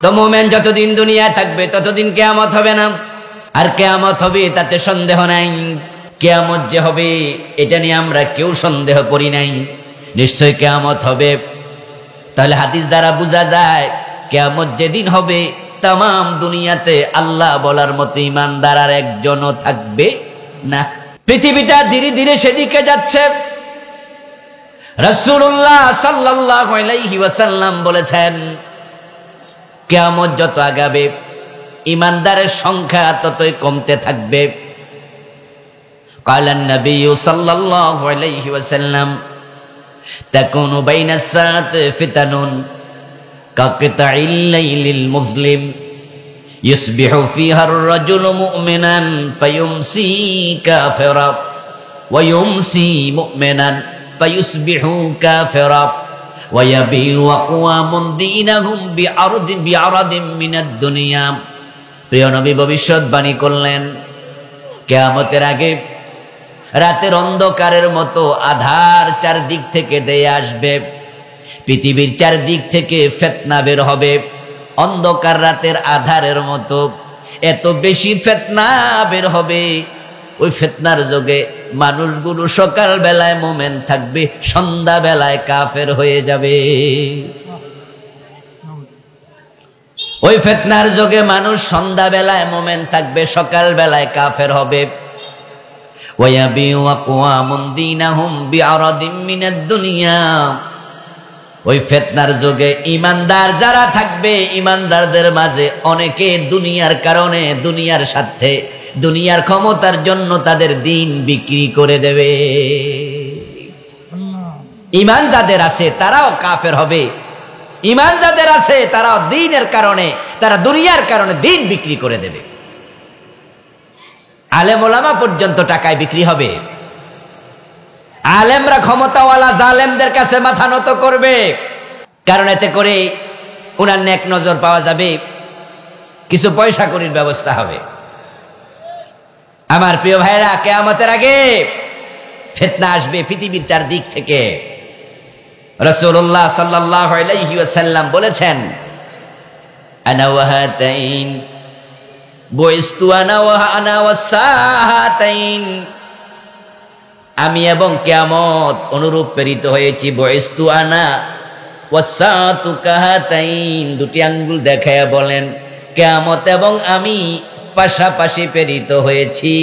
তো মুমিন যতদিন দুনিয়ায় থাকবে ততদিন কিয়ামত হবে না। আর কিয়ামত হবে তাতে সন্দেহ নাই। কিয়ামত যে হবে এটা নিয়ে আমরা কেউ সন্দেহ করি নাই, নিশ্চয় কিয়ামত হবে। তাহলে হাদিস দ্বারা বোঝা যায় কিয়ামত যেদিন হবে তামাম দুনিয়াতে আল্লাহ বলার মতো ঈমানদার আর একজনও থাকবে না। পৃথিবীটা ধীরে ধীরে সেদিকে যাচ্ছে। রাসূলুল্লাহ সাল্লাল্লাহু আলাইহি ওয়াসাল্লাম বলেছেন, কিয়ামত যত আগাবে ঈমানদারের সংখ্যা ততই কমতে থাকবে। ক্বালান নবী সাল্লাল্লাহু আলাইহি ওয়াসাল্লাম, তাকুনু বাইনাস সাআতি ফিতানুন কাকিতাইল লাইলিল মুজলিম ইউসবিহু ফিহা আর-রাজুলু মুমিনান ফায়ুমসি কাফিরা ওয়া ইউমসি মুমিনান ফায়ুসবিহু কাফিরা ওয়া ইয়াবিউ আকওয়ামুন দীনাহুম বিআরদিন মিনাদ দুনিয়া। প্রিয় নবী ভবিষ্যৎবাণী করলেন, কিয়ামতের আগে রাতের অন্ধকারের মতো আধার চারদিক থেকে দিয়ে আসবে। পৃথিবীর চারদিক থেকে ফিতনা বের হবে অন্ধকার রাতের আধারের মতো। এত বেশি ফিতনা বের হবে, ওই ফিতনার যোগে মানুষগুলো সকাল বেলায় মুমিন থাকবে, সন্ধ্যা বেলায় কাফের হয়ে যাবে। ওই ফিতনার যোগে মানুষ সন্ধ্যা বেলায় মুমিন থাকবে, সকাল বেলায় কাফের হবে। ওয়ায়াবিউ আকওয়ামুন দীনাহুম বিআরদিন মিনাদ দুনিয়া। ওই ফিতনার যোগে ঈমানদার যারা থাকবে, ঈমানদারদের মাঝে অনেকে দুনিয়ার কারণে, দুনিয়ার স্বার্থে, দুনিয়ার ক্ষমতার জন্য তাদের দিন বিক্রি করে দেবে। ঈমান যাদের আছে তারাও কাফের হবে, ঈমান যাদের আছে তারাও দ্বীনের কারণে, তারা দুনিয়ার কারণে দিন বিক্রি করে দেবে। আলেম ওলামা পর্যন্ত টাকায় বিক্রি হবে। আলেমরা ক্ষমতাওয়ালা জালেমদের কাছে মাথা নত করবে, কারণ এতে করে উনার নেক নজর পাওয়া যাবে, কিছু পয়সা কড়ির ব্যবস্থা হবে। আমার প্রিয় ভাইরা, কিয়ামতের আগে ফিতনা আসবে পৃথিবীর চারদিক থেকে। রাসূলুল্লাহ সাল্লাল্লাহু আলাইহি ওয়াসাল্লাম বলেছেন, আনা ওয়া হাতাইন বুইস্তু আনা ওয়াসাহাতাইন, আমি এবং কিয়ামত অনুরূপ প্রেরিত হয়েছি। বুইস্তু আনা ওয়াসাতু কাহাতাইন, দুটি আঙ্গুল দেখায়া বলেন কিয়ামত এবং আমি পাশাপাশি প্রেরিত হয়েছি।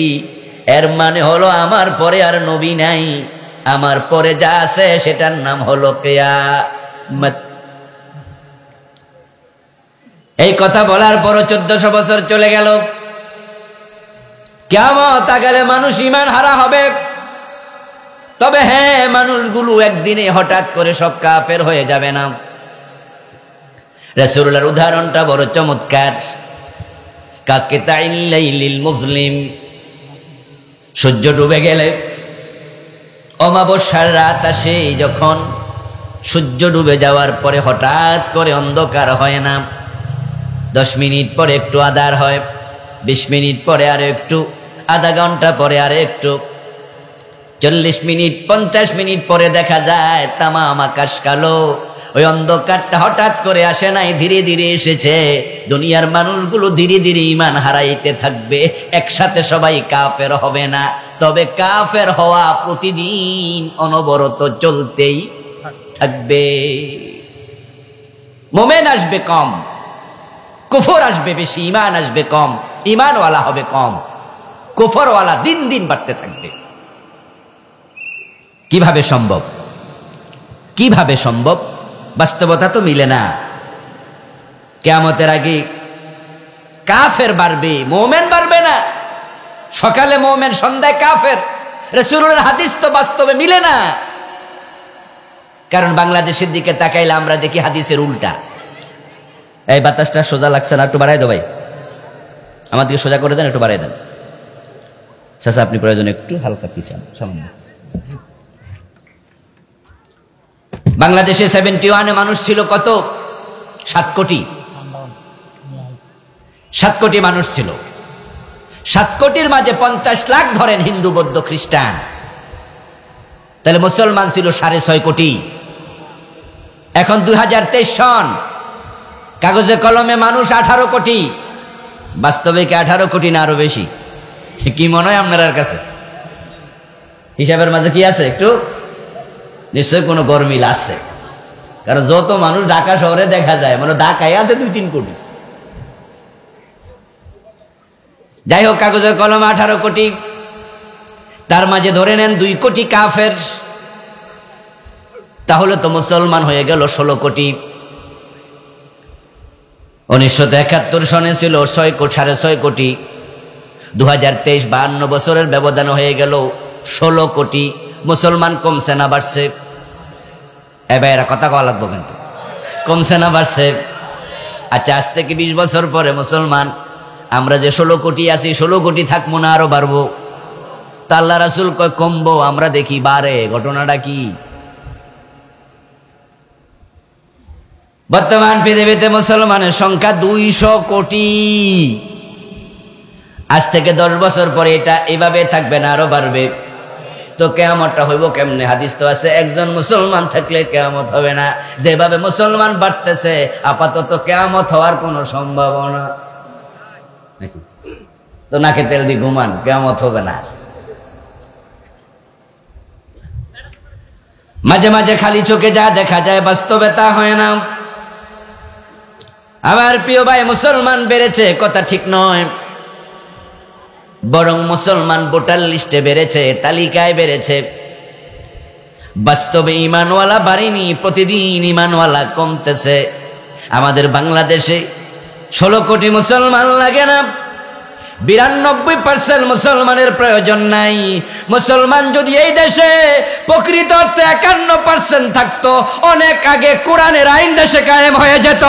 এর মানে হলো আমার পরে আর নবী নাই, আমার পরে যা আছে সেটার নাম হলো কিয়ামত। এই কথা বলার পর 1400 বছর চলে গেল। কিয়ামত আগালে মানুষ ঈমান হারা হবে। তবে হ্যাঁ, মানুষগুলো একদিনে হঠাৎ করে সব কাফের হয়ে যাবে না। রাসূলুল্লাহর উদাহরণটা বড় চমৎকার। কাকিতাইল লাইলিল মুজলিম, সূর্য ডুবে গেলে, অমাবস্যার রাত আসে যখন, সূর্য ডুবে যাওয়ার পরে হঠাৎ করে অন্ধকার হয় না। 10 মিনিট পরে একটু আঁধার হয়, 20 মিনিট পরে আর একটু, আধা ঘন্টা পরে আর একটু, 40 মিনিট 50 মিনিট পরে দেখা যায় তামাম আকাশ কালো। ওই অন্ধকারটা হঠাৎ করে আসে নাই, ধীরে ধীরে এসেছে। দুনিয়ার মানুষগুলো ধীরে ধীরে ঈমান হারাইতে থাকবে, একসাথে সবাই কাফের হবে না। তবে কাফের হওয়া প্রতিদিন অনবরত চলতেই থাকবে। মুমিন আসবে কম, কুফর আসবে বেশি, ঈমান আসবে কম। ঈমানওয়ালা হবে কম, কুফরওয়ালা দিন দিন বাড়তে থাকবে। কিভাবে সম্ভব? কিভাবে সম্ভব? বাস্তবতা তো মিলে না। কিয়ামতের আগে কাফের বাড়বে, মুমিন বাড়বে না। সকালে মুমিন, সন্ধ্যায় কাফের। রাসূলুল্লাহর হাদিস তো বাস্তবে মিলে না। কারণ বাংলাদেশের দিকে তাকাইলে আমরা দেখি হাদিসের উল্টা। এই বাতাসটা সোজা লাগছে না, একটু বাড়াই দাও ভাই, আমার দিকে সোজা করে দেন, একটু বাড়াই দেন। চাচা আপনি প্রয়োজনে একটু হালকা পিছান সামনে। বাংলাদেশে 71 মানুষ ছিল কত? 7 কোটি। 7 কোটি মানুষ ছিল। 7 কোটির মাঝে 50 লাখ ধরেন হিন্দু, বৌদ্ধ, খ্রিস্টান, তাহলে মুসলমান ছিল 6.5 কোটি। এখন 2023 সন, কাগজে কলমে মানুষ 18 কোটি, বাস্তবে কি 18 কোটি না আরো বেশি? কি মনে হয় আপনার কাছে? হিসাবের মাঝে কি আছে? একটু নিশ্চয় কোনো গরমিল আছে, কারণ যত মানুষ ঢাকা শহরে দেখা যায়, মানে ঢাকায় আছে 2-3 কোটি। যাই হোক, কাগজের কলমে 18 কোটি, তার মাঝে ধরে নেন 2 কোটি কাফের, তাহলে তো মুসলমান হয়ে গেল 16 কোটি। 1971 সনে ছিল 6.5 কোটি, 2023 52 বছরের ব্যবধান হয়ে গেল 16 কোটি। মুসলমান কমছে না বাড়ছে? এবার এরা কথা কওয়া লাগবো, কিন্তু কমছে না বাড়ছে? আচ্ছা, আজ থেকে 20 বছর পরে মুসলমান আমরা যে 16 কোটি আছি, 16 কোটি থাকবো না আরো বাড়বো? তা আল্লাহ রাসূল কয় কমবো, আমরা দেখি বাড়ে। ঘটনাটা কি? বর্তমান পৃথিবীতে মুসলমানের সংখ্যা 200 কোটি। আজ থেকে 10 বছর পরে এটা এভাবে থাকবে না, আরো বাড়বে। তো কিয়ামতটা হইব কেমনে? হাদিস তো আছে, একজন মুসলমান থাকলে কিয়ামত হবে না। যেভাবে মুসলমান বাড়তেছে, আপাতত কিয়ামত হওয়ার কোনো সম্ভাবনা নাকি? তো নাকে তেল দিয়ে ঘুমান, কিয়ামত হবে না। মাঝে মাঝে খালি চোখে যা দেখা যায়, বাস্তবে তা হয় না। আমার প্রিয় ভাই, মুসলমান বেড়েছে কথা ঠিক নয়, বরং মুসলমান ভোটার লিস্টে বেড়েছে, তালিকায় বেড়েছে। বাস্তবে ইমানওয়ালা বাড়েনি, প্রতিদিন ইমানওয়ালা কমতেছে। আমাদের বাংলাদেশে 16 কোটি মুসলমান লাগে না, 92% মুসলমানের প্রয়োজন নাই। মুসলমান যদি এই দেশে প্রকৃত অর্থে 51% থাকতো, অনেক আগে কোরআনের আইন দেশে কায়েম হয়ে যেত।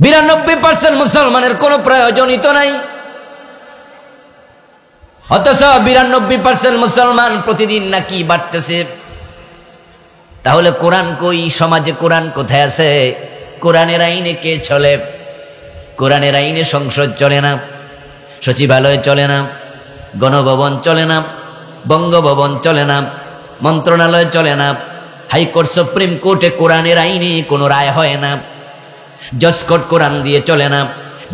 বিরানব্বই 92% মুসলমানের কোনো প্রয়োজনই তো নাই, অথচ 92% মুসলমান প্রতিদিন নাকি বাড়তেছে। তাহলে কোরআন কই? সমাজে কোরআন কোথায় আছে? কোরআনের আইনে কে চলে? কোরআনের আইনে সংসদ চলে না, সচিবালয় চলে না, গণভবন চলে না, বঙ্গভবন চলে না, মন্ত্রণালয় চলে না, হাইকোর্ট সুপ্রিম কোর্টে কোরআনের আইনে কোনো রায় হয় না, জজ কোর্ট কোরআন দিয়ে চলে না,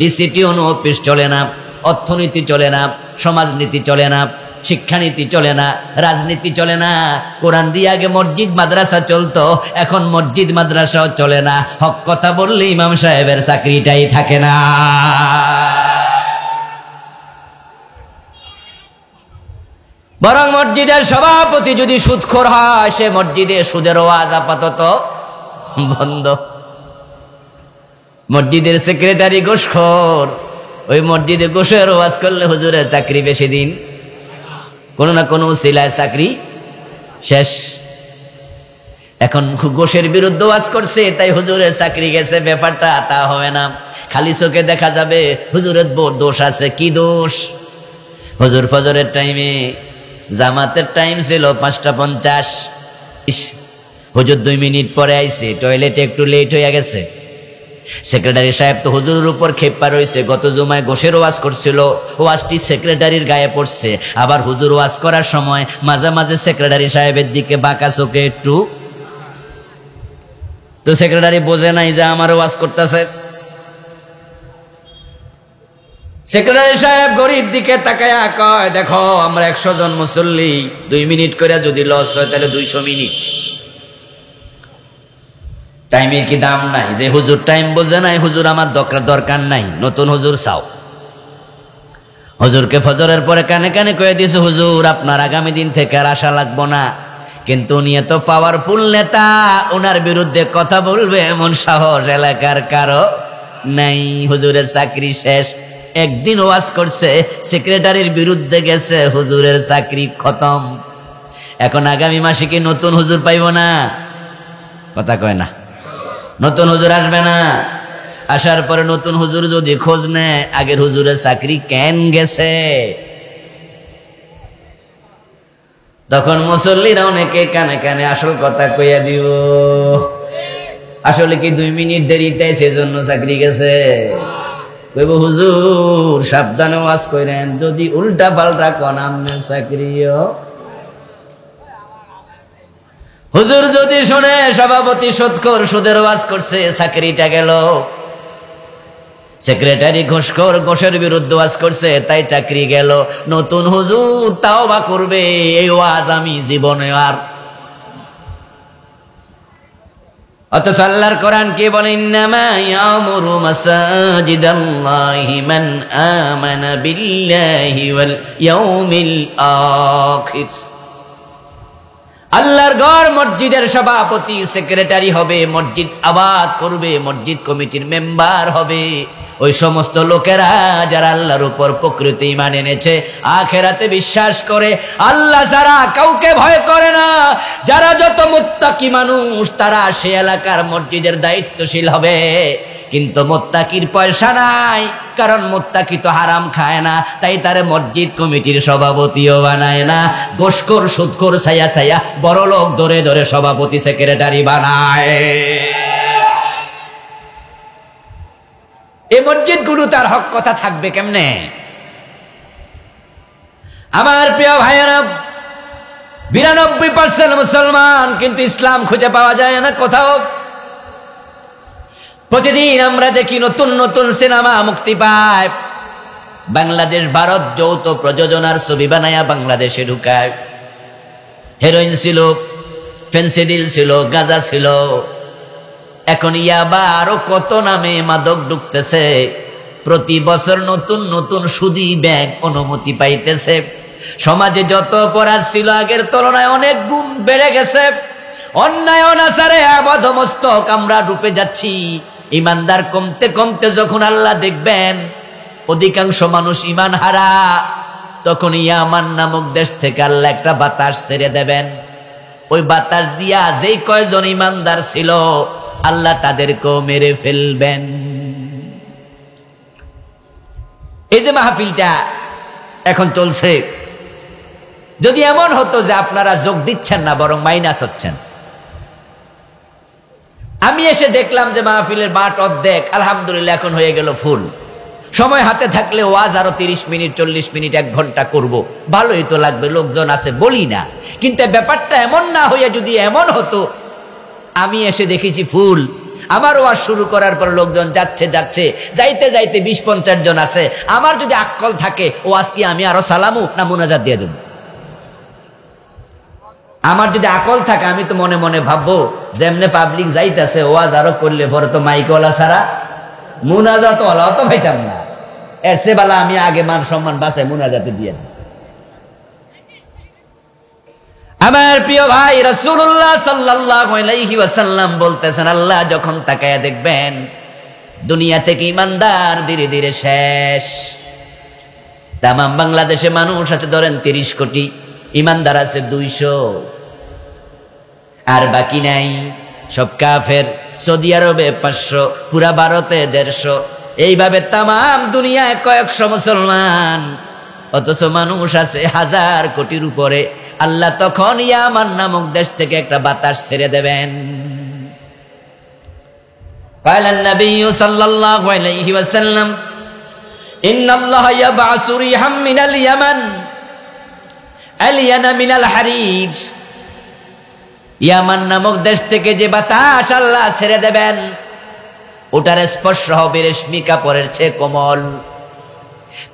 ডিসিটিওন অফিস চলে না, অর্থনীতি চলে না, সমাজনীতি চলে না, শিক্ষানীতি চলে না, রাজনীতি চলে না। কোরআন দিয়ে আগে মসজিদ মাদ্রাসা চলতো, এখন মসজিদ মাদ্রাসাও চলে না। হক কথা বললে ইমাম সাহেবের চাকরিটাই থাকে না। বরং মসজিদের সভাপতি যদি সুদখোর হয়, সে মসজিদে সুদের ওয়াজ আপাতত বন্ধ। মসজিদের সেক্রেটারি ঘুষখোর, ওই মসজিদে ঘুষের ওয়াজ করলে হুজুরের চাকরি বেশি দিন, কোনো না কোনো উসিলায় চাকরি শেষ। এখন ঘুষের বিরুদ্ধে ওয়াজ করছে, তাই হুজুরের চাকরি গেছে, ব্যাপারটা তা হবে না। খালি চোখে দেখা যাবে হুজুরের দোষ আছে। কি দোষ? হুজুর ফজরের টাইমে, জামাতের টাইম ছিল 5:50, হুজুর 2 মিনিট পরে আইছে, টয়লেটে একটু লেট হয়ে গেছে। সেক্রেটারি সাহেব তো হুজুরের উপর খেপা রয়েছে, গত জুমায় গোশের ওয়াজ করছিল, ওয়াজটি সেক্রেটারির গায়ে পড়ছে। আবার হুজুর ওয়াজ করার সময় মাঝে মাঝে সেক্রেটারি সাহেবের দিকে বাঁকা চোখে একটু, তো সেক্রেটারি বোঝে নাই যে আমার ওয়াজ করতেছে। সেক্রেটারি সাহেব গরিব দিকে তাকায়া কয়, দেখো আমরা 100 জন মুসল্লি, 2 মিনিট করে যদি লস হয় তাহলে 200 মিনিট। টাইমের কি দাম নাই? যে হুজুর টাইম বোঝে নাই, হুজুর আমার দরকার নাই, নতুন হুজুর চাও। হুজুরকে ফজরের পরে কানে কানে কয়ে দিয়েছে, হুজুর আপনার আগামী দিন থেকে আর আশা লাগবো না। কিন্তু উনি এত পাওয়ারফুল নেতা, ওনার বিরুদ্ধে কথা বলবে এমন সাহস এলাকার কারো নাই। হুজুরের চাকরি শেষ। একদিন ওয়াজ করছে, সেক্রেটারির বিরুদ্ধে গেছে, হুজুরের চাকরি খতম। এখন আগামী মাসে কি নতুন হুজুর পাইব না? কথা কয় না, নতুন হুজুর আসবে না। আসার পরে নতুন হুজুর যদি খোঁজ নেয়, আগের হুজুরের চাকরি কেন গেছে, তখন মুসল্লিরা অনেকে কানে কানে আসল কথা কইয়া দিব। আসলে কি 2 মিনিট দেরিতে সেজন্য চাকরি গেছে? কইব হুজুর সাবধানে ওয়াজ কইরেন, যদি উল্টা পাল্টা কোন আমনে চাকরিও। হুজুর যদি শুনে সভাপতি সুদখোর সুদের ওয়াজ করছে, চাকরিটা গেল। সেক্রেটারি ঘুষখোর ঘুষের বিরুদ্ধে ওয়াজ করছে, তাই চাকরি গেল। নতুন হুজুর তাওবা করবে, এই ওয়াজ আমি জীবনে আর। অথচ আল্লাহর কোরআন কি বলে? ইন্নামা ইয়ামুরু মাসাজিদাল্লাহি মান আমানা বিল্লাহি ওয়াল ইয়াউমিল আখির। আল্লাহর ঘর মসজিদের সভাপতি সেক্রেটারি হবে, মসজিদ আবাদ করবে, মসজিদ কমিটির মেম্বার হবে ওই সমস্ত লোকেরা যারা আল্লাহর উপর প্রকৃত ঈমান এনেছে, আখিরাতে বিশ্বাস করে, আল্লাহ ছাড়া কাউকে ভয় করে না। যারা যত মুত্তাকি মানুষ তারা সে এলাকার মসজিদের দায়িত্বশীল হবে। কিন্তু মুত্তাকির পয়সা নাই, কারণ মুত্তাকি তো হারাম খায় না, তাই তারে মসজিদ কমিটির সভাপতিও বানায় না। ঘুষখোর সুদখোর ছায়া ছায়া বড় লোক ধরে ধরে সভাপতি সেক্রেটারি বানায়। এই মসজিদ গুলো তার হক কথা থাকবে কেমনে? আমার প্রিয় ভাইয়েরা, 92% মুসলমান, কিন্তু ইসলাম খুঁজে পাওয়া যায় না কোথাও। প্রতিদিন আমরা দেখি নতুন নতুন সিনেমা মুক্তি পায়, বাংলাদেশ ভারত যৌথ প্রযোজনার ছবি বানায়া বাংলাদেশে ঢুকায়। হেরোইন ছিল, ফেন্সিডিল ছিল, গাঁজা ছিল, এখন ইয়াবা আরো কত নামে মাদক ঢুকতেছে। প্রতি বছর নতুন নতুন সুদী ব্যাংক অনুমতি পাইতেছে। সমাজে যত অপরাধ ছিল আগের তুলনায় অনেক গুণ বেড়ে গেছে। অন্যায় অনাচারে আবদ্ধমস্তক আমরা ডুবে যাচ্ছি। ইমানদার কমতে কমতে যখন আল্লাহ দেখবেন অধিকাংশ মানুষ ইমান হারা, তখন ইয়ামান নামক দেশ থেকে আল্লাহ একটা বাতাস ছেড়ে দেবেন। ওই বাতাস দিয়া যেই কয়জন ইমানদার ছিল আল্লাহ তাদেরকেও মেরে ফেলবেন। এই যে মাহফিলটা এখন চলছে, যদি এমন হতো যে আপনারা যোগ দিচ্ছেন না বরং মাইনাস হচ্ছেন। আমি এসে দেখলাম যে মাহফিলের মাঠ অর্ধেক, আলহামদুলিল্লাহ এখন হয়ে গেল ফুল। সময় হাতে থাকলে ওয়াজ আরো 30 মিনিট 40 মিনিট 1 ঘন্টা করব, ভালোই তো লাগবে, লোকজন আছে, বলি না। কিন্তু ব্যাপারটা এমন না হইয়া যদি এমন হতো, আমি এসে দেখেছি ফুল, আমার ওয়াজ শুরু করার পর লোকজন যাচ্ছে যাচ্ছে, যাইতে যাইতে 20-50 জন আছে। আমার যদি আকল থাকে ওয়াজ কি আমি আরো সালামু না মুনাজাত দিয়ে দেব? আমার যদি আকল থাকে আমি তো মনে মনে ভাববো যেমনে পাবলিক যাইতেছে ওয়াজ আরো করলে পরে তো মাইকওয়ালা ছাড়া মুনাজাত ওয়ালাও তো পাইতাম না। এর সে বেলা আমি আগে মান সম্মান বাঁচাই মুনাজাতে দিয়ে দিই। আমার প্রিয় ভাই, রাসূলুল্লাহ সাল্লাল্লাহু আলাইহি ওয়াসাল্লাম বলতেছেন, আল্লাহ যখন তাকায়া দেখবেন দুনিয়া থেকে ইমানদার ধীরে ধীরে শেষ। তাম বাংলাদেশে মানুষ আছে ধরেন 30 কোটি, ইমানদার আছে 200, আর বাকি নাই সব কাফের। সৌদি আরবে 500, পুরা ভারতে 150, এইভাবে তাম দুনিয়ায় কয়েকশো মুসলমান, অথচ মানুষ আছে 1000 কোটির উপরে। আল্লাহ তখন ইয়ামান নামক দেশ থেকে একটা বাতাস ছেড়ে দেবেন। قال النبي صلى الله عليه وسلم إن الله يبعث ريحا من اليمن ألين من الحرير। ইয়ামান নামক দেশ থেকে যে বাতাস আল্লাহ ছেড়ে দেবেন ওটার স্পর্শ হবে রেশমি কাপড়ের চেয়ে কোমল।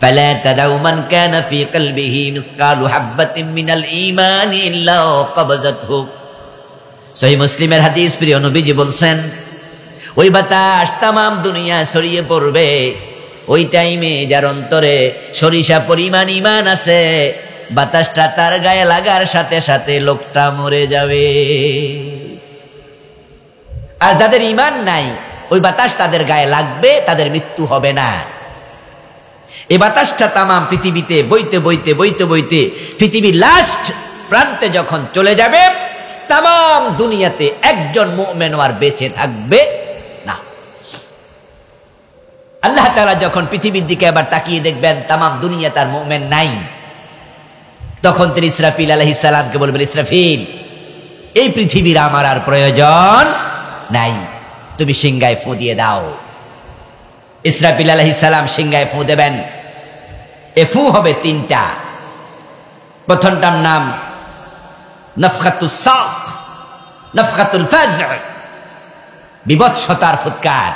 فلا تدعوا من كان في قلبه مثقال حبة من الإيمان إلا قبضته। সহিহ মুসলিমের হাদিস, প্রিয় নবীজি বলছেন ওই বাতাস তাম দুনিয়া ছড়িয়ে পড়বে। ওই টাইমে যার অন্তরে সরিষা পরিমাণ ঈমান আছে, বাতাসটা তার গায়ে লাগার সাথে সাথে লোকটা মরে যাবে। আর যাদের ঈমান নাই ওই বাতাস তাদের গায়ে লাগবে, তাদের মৃত্যু হবে না। এই বাতাসটা তাম পৃথিবীতে বইতে বইতে বইতে বইতে পৃথিবীর লাস্ট প্রান্তে যখন চলে যাবে, তাম দুনিয়াতে একজন মুমিনও আর বেঁচে থাকবে না। আল্লাহ তাআলা যখন পৃথিবীর দিকে আবার তাকিয়ে দেখবেন তাম দুনিয়া তার মুমিন নাই, তখন তিনি ইসরাফিল আলাইহিস সালামকে বলবেন, ইসরাফিল, এই পৃথিবীর আমার আর প্রয়োজন নাই, তুমি সিংহায় ফু দিয়ে দাও। ইসরাফিল আলাইহিস সালাম সিংহায় ফু দেবেন। এ ফু হবে 3টা। প্রথমটার নাম নাফখাতুস সাক, নাফখাতুল ফাজআ, বিভৎসতার ফুৎকার।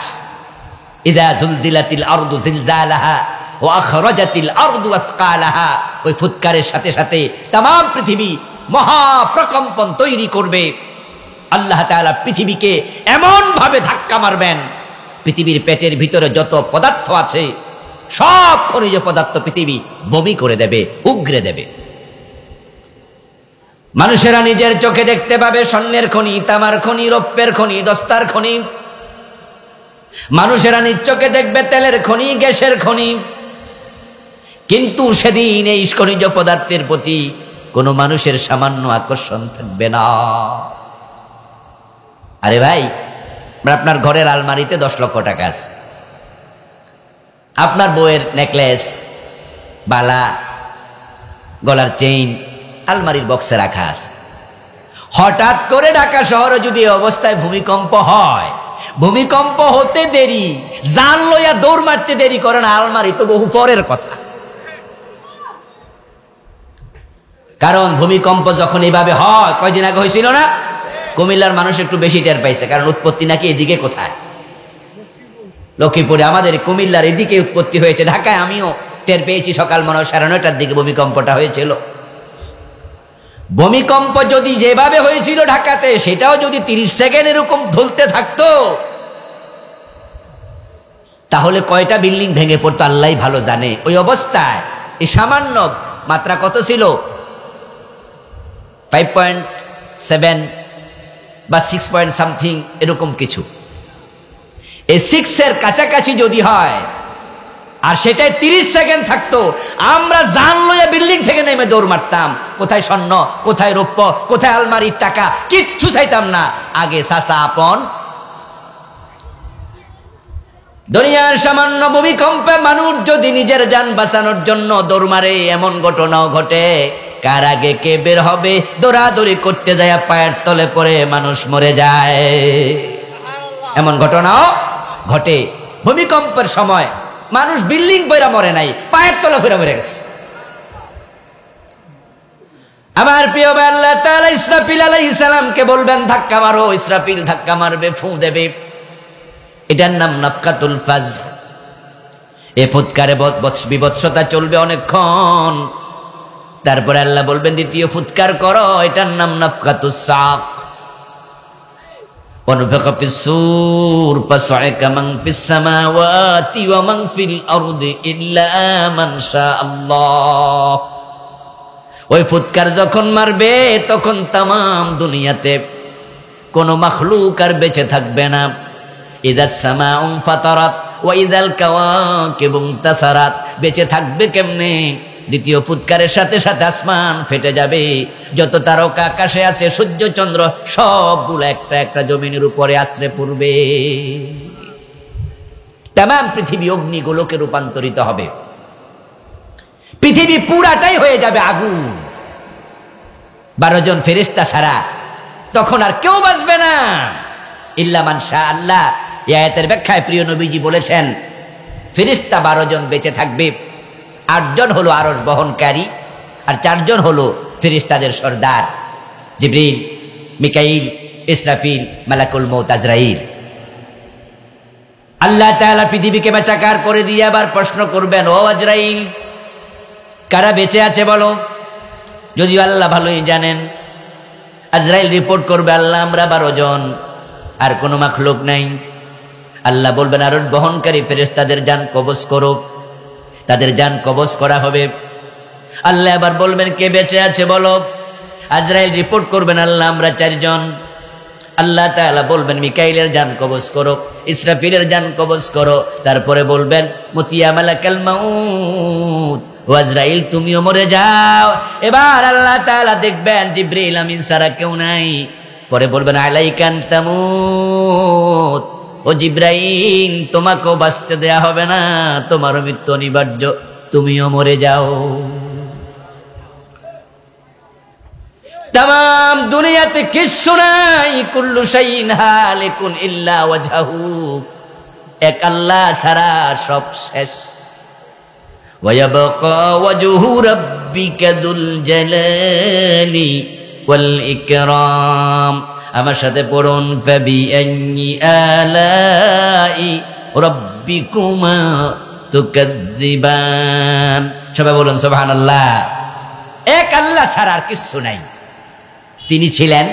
ইযা জুলজিলাতিল আরদু জিলজালাহা ওয়া আখরাজাতিল আরদু আসকালাহা, ওই ফুৎকারের সাথে সাথে তাম পৃথিবী মহা প্রকম্পন তৈরি করবে। আল্লাহ তাআলা পৃথিবীকে এমন ভাবে ধাক্কা মারবেন, পৃথিবীর পেটের ভিতরে যত পদার্থ আছে সব খনিজ পদার্থ পৃথিবী বমি করে দেবে, উগরে দেবে। মানুষেরা নিজের চোখে দেখতে পাবে স্বর্ণের খনি, তামার খনি, রৌপ্যের খনি, দস্তার খনি। মানুষেরা নিজ চোখে দেখবে তেলের খনি, গ্যাসের খনি। কিন্তু সেদিন এই খনিজ পদার্থের প্রতি কোনো মানুষের সামান্য আকর্ষণ থাকবে না। আরে ভাই, আপনার ঘরের আলমারিতে 10 লক্ষ টাকা আছে, আপনার বউয়ের নেকলেস, বালা, গলার চেইন আলমারির বক্সে রাখা আছে। হঠাৎ করে ঢাকা শহরে যদি অবস্থায় ভূমিকম্প হয়, ভূমিকম্প হতে দেরি, জান লইয়া দৌড় মারতে দেরি করেন, আলমারি তো বহু পরের কথা। কারণ ভূমিকম্প যখন এইভাবে হয়, কয়দিন আগে হয়েছিল না, কুমিল্লার মানুষ একটু বেশি টের পাইছে, কারণ উৎপত্তি নাকি এদিকে। কোথায়? লক্ষ্মীপুরে। আমাদের কুমিল্লার এদিকে উৎপত্তি হয়েছে। ঢাকায় আমিও টের পেয়েছি, সকাল মনে হয় 9:30টার দিকে ভূমিকম্পটা হয়েছিল। ভূমিকম্প যদি যেভাবে হয়েছিল ঢাকাতে, সেটাও যদি 30 সেকেন্ড এরকম ধলতে থাকতো, তাহলে কয়টা বিল্ডিং ভেঙে পড়তো আল্লাহই ভালো জানে। ওই অবস্থায় এই সামান্য মাত্রা কত ছিল, 5.7 বা 6 পয়েন্ট সামথিং এরকম কিছু। এই 6-এর কাছাকাছি যদি হয় আর সেটাই 30 সেকেন্ড থাকতো, আমরা জান লইয়া বিল্ডিং থেকে নেমে দৌড় মারতাম। কোথায় স্বর্ণ, কোথায় রৌপ্য, কোথায় আলমারির টাকা, কিচ্ছু চাইতাম না। আগে চাচা আপন। দুনিয়ার সামান্য ভূমিকম্পে মানুষ যদি নিজের জান বাঁচানোর জন্য দৌড় মারে, এমন ঘটনাও ঘটে। কার আগে কে বের হবে, দৌড়াদৌড়ি করতে যায়, পায়ের তলে পড়ে মানুষ মরে যায়। এমন ঘটনাও ঘটে। ভূমিকম্পের সময় মানুষ বিল্ডিং বইরা মরে নাই, পায়ের তলে ফিরে মরে গেছে। আমার প্রিয় ভাই, আল্লাহ তাআলা ইসরাফিল আলাইহিস সালামকে বলবেন ধাক্কা মারো। ইসরাফিল ধাক্কা মারবে, ফু দেবে। এটার নাম নাফখাতুল ফাজর। এ ফুৎকারে বিভৎসতা চলবে অনেকক্ষণ। তারপরে আল্লাহ বলবেন দ্বিতীয় ফুৎকার করো, এটার নাম নাফখাতুস সাক। ওয়ানফিখা ফিস-সূর ফাসআকা মান ফিস-সামাওয়াতি ওয়া মান ফিল আরদি ইল্লা মান শাআল্লাহ। ওই ফুৎকার যখন মারবে, তখন তাম দুনিয়াতে কোনো মাখলুক আর বেঁচে থাকবে না। ইযাস সামাউ ফাতারাত ওয়া ইযাল কাওয়াকিবু ইনতাসারাত। বেঁচে থাকবে কেমনে? দ্বিতীয় ফুৎকারের সাথে সাথে আসমান ফেটে যাবে। যত তারকা আকাশে আছে, সূর্য চন্দ্র সবগুলো একটা একটা জমিনের উপরে আশ্রে পড়বে। তামাম পৃথিবী অগ্নিগোলকে রূপান্তরিত হবে। পৃথিবী পুরাটাই হয়ে যাবে আগুন। 12 জন ফেরেশতা ছাড়া তখন আর কেউ বাঁচবে না, ইল্লা মান শাআল্লাহ। এই আয়াতের ব্যাখ্যায় প্রিয় নবীজি বলেছেন, ফেরেশতা 12 জন বেঁচে থাকবে। 8 জন হলো আরশ বহনকারী, আর 4 জন হলো ফেরেশতাদের সর্দার, জিবরিল, মিকাইল, ইসরাফিল, মালাকুল মউত আজরাইল। আল্লাহ তাআলা পৃথিবীকে বেচাকার করে দিয়ে আবার প্রশ্ন করবেন, ও আজরাইল, কারা বেঁচে আছে বলো? যদিও আল্লাহ ভালোই জানেন। আজরাইল রিপোর্ট করবে, আল্লাহ আমরা 12 জন, আর কোনো মাখলুক নাই। আল্লাহ বলবেন, আরশ বহনকারী ফেরেশতাদের জান কবজ করো। তাদের জান কবজ করা হবে। আল্লাহ আবার বলবেন, কে বেঁচে আছে বলো? আজরাইল রিপোর্ট করবেন, আল্লাহ আমরা 4 জন। আল্লাহ তাআলা বলবেন, মিকাইলের জান কবজ করো, ইসরাফিলের জান কবজ করো। তারপরে বলবেন, মুতিয়া মালাকাল মাউত, ও আজরাইল তুমিও মরে যাও। এবার আল্লাহ তাআলা দেখবেন জিবরিল আমিন ছাড়া কেউ নাই। পরে বলবেন, আলাইকান তামুত, ও জিব্রাইল তোমাকেও বাঁচতে দেয়া হবে না, তোমারও মৃত্যু অনিবার্য, তুমিও মরে যাও। তাম দুনিয়াতে কিচ্ছু নাই, কুল্লু শাইইন হালিকুন ইল্লা ওয়াজহু। এক আল্লাহ ছাড়া সব শেষ। ওয়া ইয়াবকা ওয়াজহু রাব্বিকা যুল জালালি ওয়াল ইকরাম। আমার সাথে পড়ুন, ফাবিআইয়ি আলাই রাব্বিকুমা তুকাজ্জিবান। সবাই বলুন সুবহানাল্লাহ। এক আল্লাহ ছাড়া আর কিছু নাই। তিনি ছিলেন,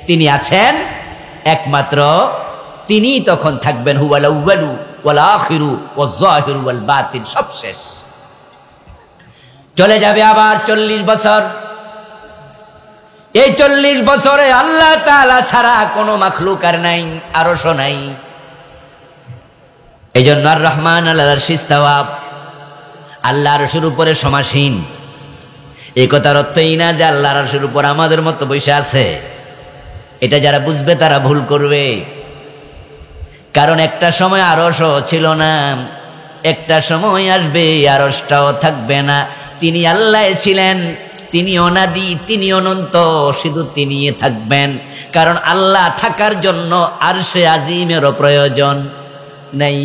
তিনি আছেন, একমাত্র তিনি তখন থাকবেন। হুয়াল আউয়ালু ওয়াল আখিরু ওয়াজ যাহিরু ওয়াল বাতিন। সব শেষ, চলে যাবে আবার 40 বছর। এই 40 বছরে আল্লাহ তাআলা ছাড়া কোনো মাখলুক আর নাই, আরশ নাই। এই জন্য আর রহমান আলাল আরশি ইস্তাওয়া, আল্লাহ আরশের উপরে সমাসীন। এই কথার অর্থ এই না যে আল্লাহ আরশের উপর আমাদের মতো বসে আছে। এটা যারা বুঝবে তারা ভুল করবে। কারণ একটা সময় আরশও ছিল না, একটা সময় আসবে আরশটাও থাকবে না। তিনি আল্লাহ ছিলেন, তিনি অনাদি, তিনি অনন্ত, শুধু তিনি থাকবেন। কারণ আল্লাহ থাকার জন্য আরশে আজিমেরও প্রয়োজন নাই।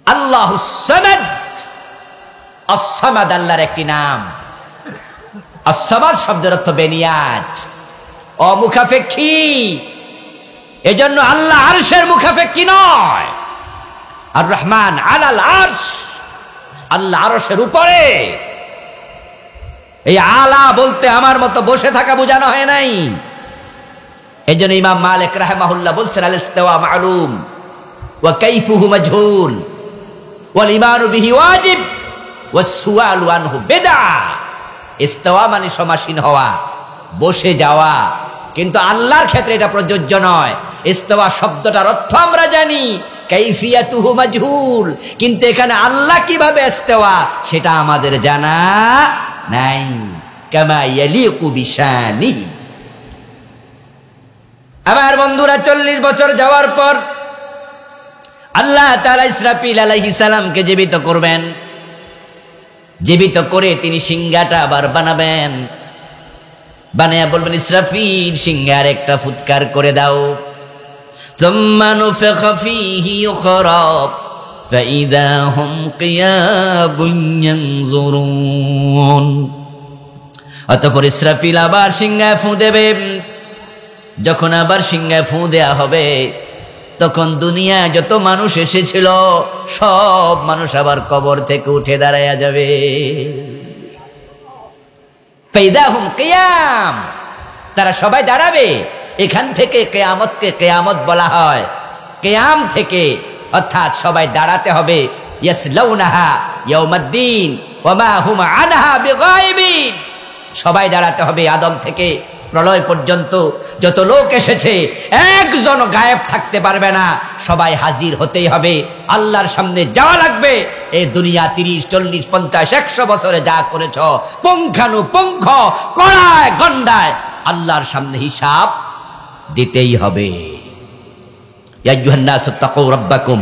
আল্লাহুস সামাদ, আস-সামাদ আল্লাহর একটি নাম। আস-সামাদ শব্দের অর্থ বেনিয়াজ, অমুখাপেক্ষী। এজন্য আল্লাহ আরশের মুখাপেক্ষী নয়। আর রহমান আলাল আরশ, আল্লাহ আরশের উপরে। এই আলা বলতে আমার মতো বসে থাকা বোঝানো হয় নাই। এই জন্য ইমাম মালিক রাহিমাহুল্লাহ বলছেন, আল ইস্তিওয়া মালুম ওয়া কাইফুহু মাজহুল ওয়াল ঈমানু বিহি ওয়াজিব ওয়াস সুআলু আনহু বিদআ। ইস্তিওয়া মানে সমাসীন হওয়া, বসে যাওয়া, কিন্তু আল্লাহর ক্ষেত্রে এটা প্রযোজ্য নয়। ইস্তিওয়া শব্দটার অর্থ আমরা জানি, কাইফিয়াতুহু মাজহুল, কিন্তু এখানে আল্লাহ কিভাবে ইস্তিওয়া সেটা আমাদের জানা নাই। কামা ইয়ালিকু বিশানিহি। আমার বন্ধুরা, 40 বছর যাওয়ার পর আল্লাহ তাআলা ইসরাফিল আলাইহিস সালামকে জীবিত করবেন। জীবিত করে তিনি সিংহাটা আবার বানাবেন। বানায়া বলবেন, ইসরাফিল সিংহার একটা ফুৎকার করে দাও। সুম্মা নুফিখা ফীহি উখরা ফাইযা হুম কিয়াবুন ইয়ানজুরুন। অতঃপর ইসরাফিল আবার সিংহায় ফু দেবে। যখন আবার সিংহায় ফু দেয়া হবে, তখন দুনিয়ায় যত মানুষ এসেছিল সব মানুষ আবার কবর থেকে উঠে দাঁড়ায়া যাবে। ফাইদাহুম কিয়াম, তারা সবাই দাঁড়াবে। এখান থেকে কিয়ামতকে কিয়ামত বলা হয়। কিয়াম থেকে, অর্থাৎ সবাই দাঁড়াতে হবে। ইয়াসলাউনাহা ইয়াউমাদ্দিন ওয়া মা হুম আনহা বিগাইবিন। সবাই দাঁড়াতে হবে। আদম থেকে প্রলয় পর্যন্ত যত লোক এসেছে, একজন গায়েব থাকতে পারবে না। সবাই হাজির হতেই হবে, আল্লাহর সামনে যাওয়া লাগবে। এই দুনিয়া 30, 40, 50, 100 বছরে যা করেছ, পুঙ্খানুপুঙ্খ কড়ায় গন্ডায় আল্লাহর সামনে হিসাব দিতেই হবে। ইয়া আইয়ুহান নাসু তাকু রাব্বাকুম,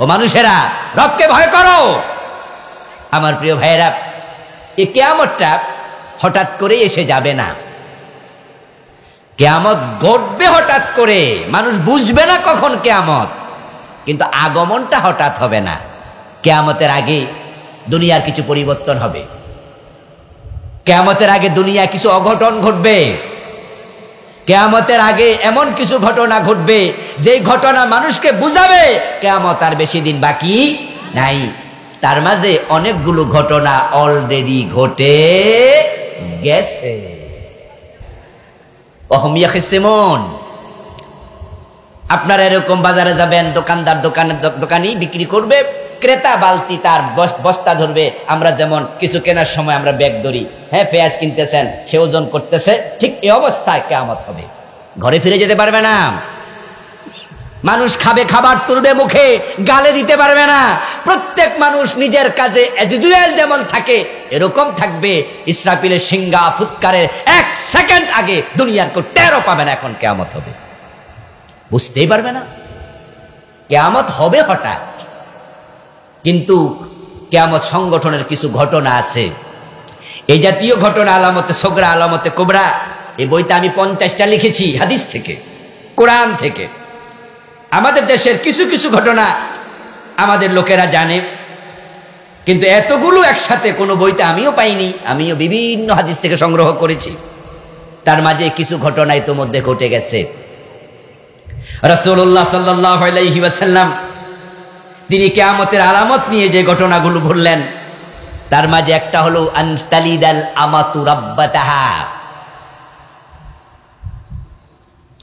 ও মানুষেরা রবকে ভয় করো। আমার প্রিয় ভাইয়েরা, এই কিয়ামতটা হঠাৎ করে এসে যাবে না। কিয়ামত ঘটবে হঠাৎ করে, মানুষ বুঝবে না কখন কিয়ামত, কিন্তু আগমনটা হঠাৎ হবে না। কিয়ামতের আগে দুনিয়ার কিছু পরিবর্তন হবে। কিয়ামতের আগে দুনিয়ায় কিছু অঘটন ঘটবে। কিয়ামতের আগে এমন কিছু ঘটনা ঘটবে যেই ঘটনা মানুষকে বুঝাবে কিয়ামত আর বেশি দিন বাকি নাই। তার মাঝে অনেকগুলো ঘটনা অলরেডি ঘটে গেছে। ওহুম ইয়াখসিমুন। আপনারা এরকম বাজারে যাবেন, দোকানদার দোকানি বিক্রি করবে, ক্রেতা বালতি তার বস্তা ধরবে। আমরা যেমন কিছু কেনার সময় আমরা ব্যাগ ধরি, হ্যাঁ পেঁয়াজ কিনতেছেন, সে ওজন করতেছে, ঠিক এই অবস্থায় কিয়ামত হবে। ঘরে ফিরে যেতে পারবে না। মানুষ খাবে, খাবার তুলবে মুখে, গালে দিতে পারবে না। প্রত্যেক মানুষ নিজের কাজে এজুয়াল যেমন থাকে এরকম থাকবে। ইসরাফিলের সিংহা ফুৎকারের 1 সেকেন্ড আগে দুনিয়ার কেউ টেরও পাবে না এখন কিয়ামত হবে, বুঝতেই পারবে না। কিয়ামত হবে হঠাৎ, কিন্তু কিয়ামত সংগঠনের কিছু ঘটনা আছে। এই জাতীয় ঘটনা আলামতে সগরা, আলামতে কুবরা, এই বইটা আমি 50টা লিখেছি হাদিস থেকে, কোরআন থেকে। আমাদের দেশের কিছু কিছু ঘটনা আমাদের লোকেরা জানে, কিন্তু এতগুলো একসাথে কোনো বইতে আমিও পাইনি। আমিও বিভিন্ন হাদিস থেকে সংগ্রহ করেছি। তার মাঝে কিছু ঘটনা ইতোমধ্যে ঘটে গেছে। রাসূলুল্লাহ সাল্লাল্লাহু আলাইহি ওয়াসাল্লাম তিনি কিয়ামতের আলামত নিয়ে যে ঘটনাগুলো বললেন, তার মাঝে একটা হলো আনতালিদাল আমাতু রাব্বাতাহা।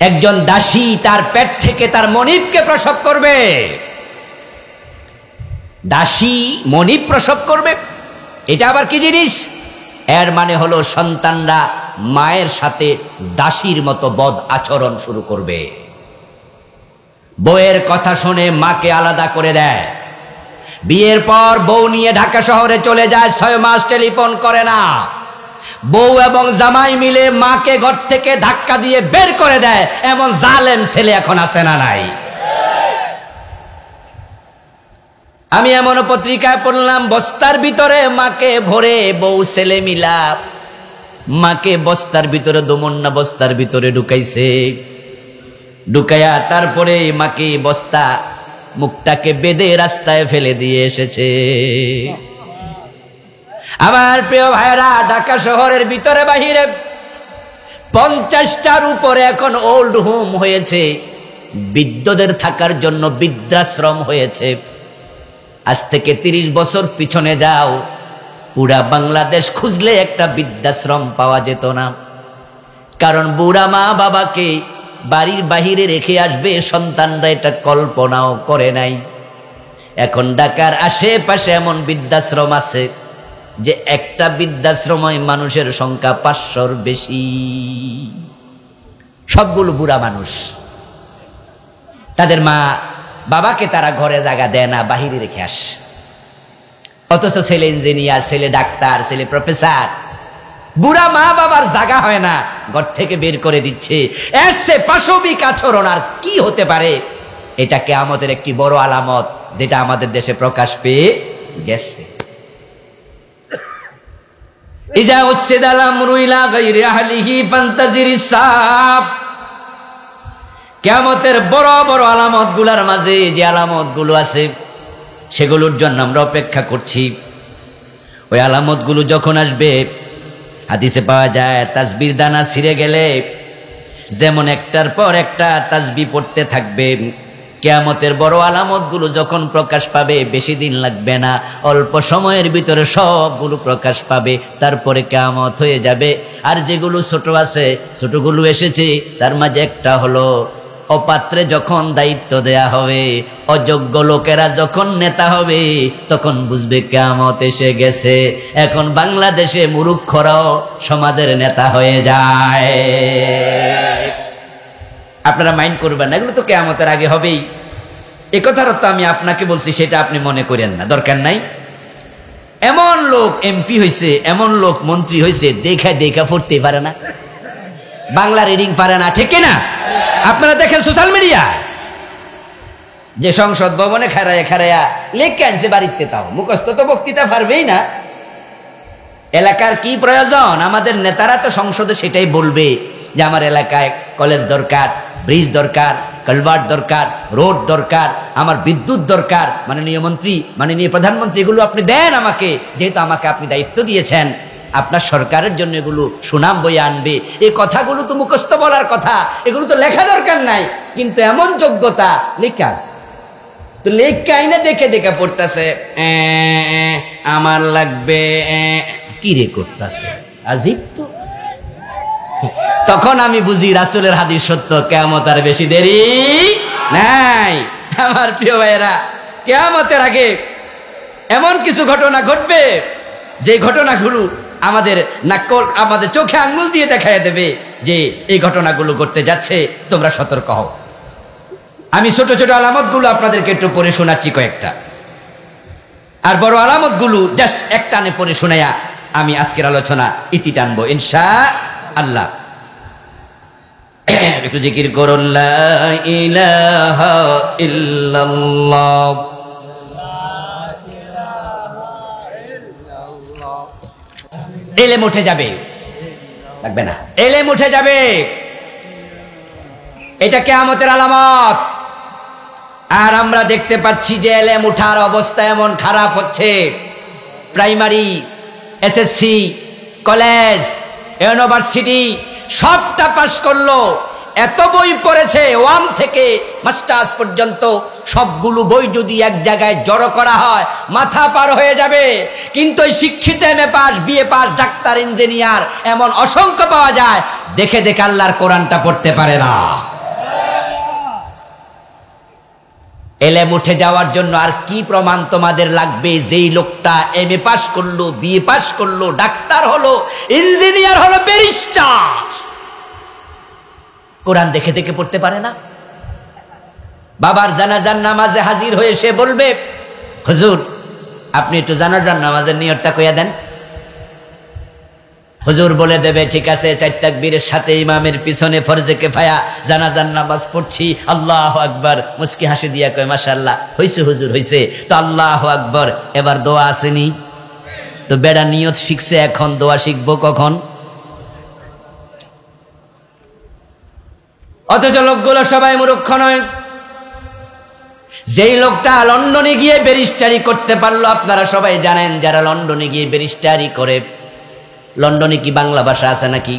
একজন দাসী তার পেট থেকে তার মনিবকে প্রসব করবে। দাসী মনিব প্রসব করবে, এটা আবার কি জিনিস? এর মানে হলো সন্তানরা মায়ের সাথে দাসীর মতো বদ আচরণ শুরু করবে। বউয়ের কথা শুনে মাকে আলাদা করে দেয়। বিয়ের পর বউ নিয়ে ঢাকা শহরে চলে যায়, 6 মাস টেলিফোন করে না। বউ এবং জামাই মিলে মাকে ঘর থেকে ধাক্কা দিয়ে বের করে দেয়। এমন জালেম ছেলে এখন আছে না নাই? আমি এমন পত্রিকায় পড়লাম, বস্তার ভিতরে মাকে ভরে বউ ছেলে মিলা মাকে বস্তার ভিতরে দমন্না বস্তার ভিতরে ঢুকাইছে। ঢুকাইয়া তারপরে মাকে বস্তা মুখটাকে বেঁধে রাস্তায় ফেলে দিয়ে এসেছে। আমার প্রিয় ভাইরা, ঢাকা শহরের ভিতরে বাহিরে 50টার উপরে এখন ওল্ড হোম হয়েছে, বৃদ্ধদের থাকার জন্য বৃদ্ধাশ্রম হয়েছে। আজ থেকে 30 বছর পিছনে যাও, পুরা বাংলাদেশ খুঁজলে একটা বৃদ্ধাশ্রম পাওয়া যেত না। কারণ বুড়া মা বাবাকে বাড়ির বাহিরে রেখে আসবে সন্তানরা, এটা কল্পনাও করে নাই। এখন ঢাকার আশেপাশে এমন বৃদ্ধাশ্রম আছে যে একটা বৃদ্ধাশ্রমে মানুষের সংখ্যা 500-র বেশি। সবগুলো বুড়া মানুষ, তাদের মা বাবাকে তারা ঘরে জায়গা দেয় না, বাহিরে রেখে আসে। অথচ ছেলে ইঞ্জিনিয়ার, ছেলে ডাক্তার, ছেলে প্রফেসর, বুড়া মা বাবার জায়গা হয় না, ঘর থেকে বের করে দিচ্ছে। এসে পাশবিক আচরণ আর কি হতে পারে? এটা কিয়ামতের একটি বড় আলামত, যেটা আমাদের দেশে প্রকাশ পেয়ে গেছে। ইজা উসিদাল আমরু ইলা গায়রি আহলিহি ফান্তাজিরিস সাব। কিয়ামতের বড় বড় আলামত গুলার মাঝে যে আলামত গুলো আছে, সেগুলোর জন্য আমরা অপেক্ষা করছি। ওই আলামত গুলো যখন আসবে, হাদিসে পাওয়া যায় তাসবির দানা ছিঁড়ে গেলে যেমন একটার পর একটা তাসবিহ পড়তে থাকবে, কিয়ামতের বড় আলামত গুলো যখন প্রকাশ পাবে, বেশি দিন লাগবে না, অল্প সময়ের ভিতরে সবগুলো প্রকাশ পাবে। তারপরে কিয়ামত হয়ে যাবে। আর যেগুলো ছোট আছে, ছোটগুলো এসেছে, তার মাঝে একটা হলো অপাত্রে যখন দায়িত্ব দেয়া হবে, অযোগ্য লোকেরা যখন নেতা হবে, তখন বুঝবে কিয়ামত এসে গেছে। এখন বাংলাদেশে মূর্খরাও সমাজের নেতা হয়ে যায়। আপনারা মাইন্ড করবেন না, এগুলো তো কিয়ামতের আগে হবেই। এ কথার তো আমি আপনাকে বলছি, সেটা আপনি মনে করেন না, দরকার নাই। এমন লোক এমপি হয়েছে, এমন লোক মন্ত্রী হয়েছে, দেখা দেখা পড়তে পারে না, বাংলা রিডিং পারে না, ঠিক না? আপনারা দেখেন সোশ্যাল মিডিয়া, যে সংসদ ভবনে খাড়াইয়া খাড়াইয়া লেখা আনছে বাড়িতে, তাও মুখস্থ তো বক্তৃতা পারবেই না। এলাকার কি প্রয়োজন? আমাদের নেতারা তো সংসদে সেটাই বলবে যে আমার এলাকায় কলেজ দরকার, ব্রিজ দরকার, কালভার্ট দরকার, রোড দরকার, আমার বিদ্যুৎ দরকার। মাননীয় মন্ত্রী, মাননীয় প্রধানমন্ত্রী, এগুলো আপনি দেন আমাকে, যেহেতু আমাকে আপনি দায়িত্ব দিয়েছেন, আপনার সরকারের জন্য এগুলো সুনাম বয়ে আনবে। এই কথাগুলো তো মুখস্থ বলার কথা, এগুলো তো লেখা দরকার নাই, কিন্তু এমন যোগ্যতা লেখা আছে। তো লেখা আইনা দেখে দেখে পড়তেছে, আমার লাগবে, কি রে করতেছে, আজীব তো। তখন আমি বুঝি রাসূলের হাদিস সত্য, কিয়ামত আর বেশি দেরি নাই। আমার প্রিয় ভাইয়েরা, কিয়ামতের আগে এমন কিছু ঘটনা ঘটবে, যে ঘটনাগুলো আমাদের চোখে আঙ্গুল দিয়ে দেখায় দেবে যে এই ঘটনাগুলো ঘটতে যাচ্ছে, তোমরা সতর্ক হও। আমি ছোট ছোট আলামতগুলো আপনাদেরকে একটু পড়ে শোনাচ্ছি কয়েকটা, আর বড় আলামতগুলো জাস্ট একটানে পড়ে শোনাইয়া আমি আজকের আলোচনা ইতি টানবো ইনশাআল্লাহ। একটু জিকির করুন, লা ইলাহা ইল্লাল্লাহ। এলেম উঠে যাবে, লাগবে না, এলেম উঠে যাবে, এটা কিয়ামতের আলামত। আর আমরা দেখতে পাচ্ছি যে এলেম উঠার অবস্থা এমন খারাপ হচ্ছে, প্রাইমারি, এসএসসি, কলেজ, ইউনিভার্সিটি, সবটা পাশ করলো, এত বই পড়েছে 1 থেকে মাস্টার্স পর্যন্ত, সবগুলো বই যদি এক জায়গায় জড়ো করা হয় মাথা পার হয়ে যাবে। কিন্তু ওই শিক্ষিত MA pass, BA pass, doctor, engineer এমন অসংখ্য পাওয়া যায়, দেখে দেখে আল্লাহর কোরআনটা পড়তে পারে না। এলেম উঠে যাওয়ার জন্য আর কি প্রমাণ তোমাদের লাগবে? যেই লোকটা MA পাস করলো, BA পাস করলো, ডাক্তার হলো, ইঞ্জিনিয়ার হলো, ব্যারিস্টার, কোরআন দেখে দেখে পড়তে পারে না? বাবার জানাজার নামাজে হাজির হয়ে সে বলবে, হুজুর আপনি একটু জানাজার নামাজের নিয়তটা কইয়া দেন। হুজুর বলে দেবে, ঠিক আছে, 4 তাকবীরের সাথে ইমামের পিছনে ফরজে কিফায়া জানাজার নামাজ পড়ছি, আল্লাহু আকবার। মুস্কি হাসি দিয়া কয়, মাশাআল্লাহ, হইছে হুজুর, হইছে তো, আল্লাহু আকবার। এবার দোয়া আসেনি তো? বেড়া নিয়ত শিখছে, এখন দোয়া শিখবো কখন? অথচ লোকগুলো সবাই মূর্খ নয়। যেই লোকটা লন্ডনে গিয়ে ব্যারিস্টারি করতে পারলো, আপনারা সবাই জানেন যারা লন্ডনে গিয়ে ব্যারিস্টারি করে, লন্ডনে কি বাংলা ভাষা আছে নাকি?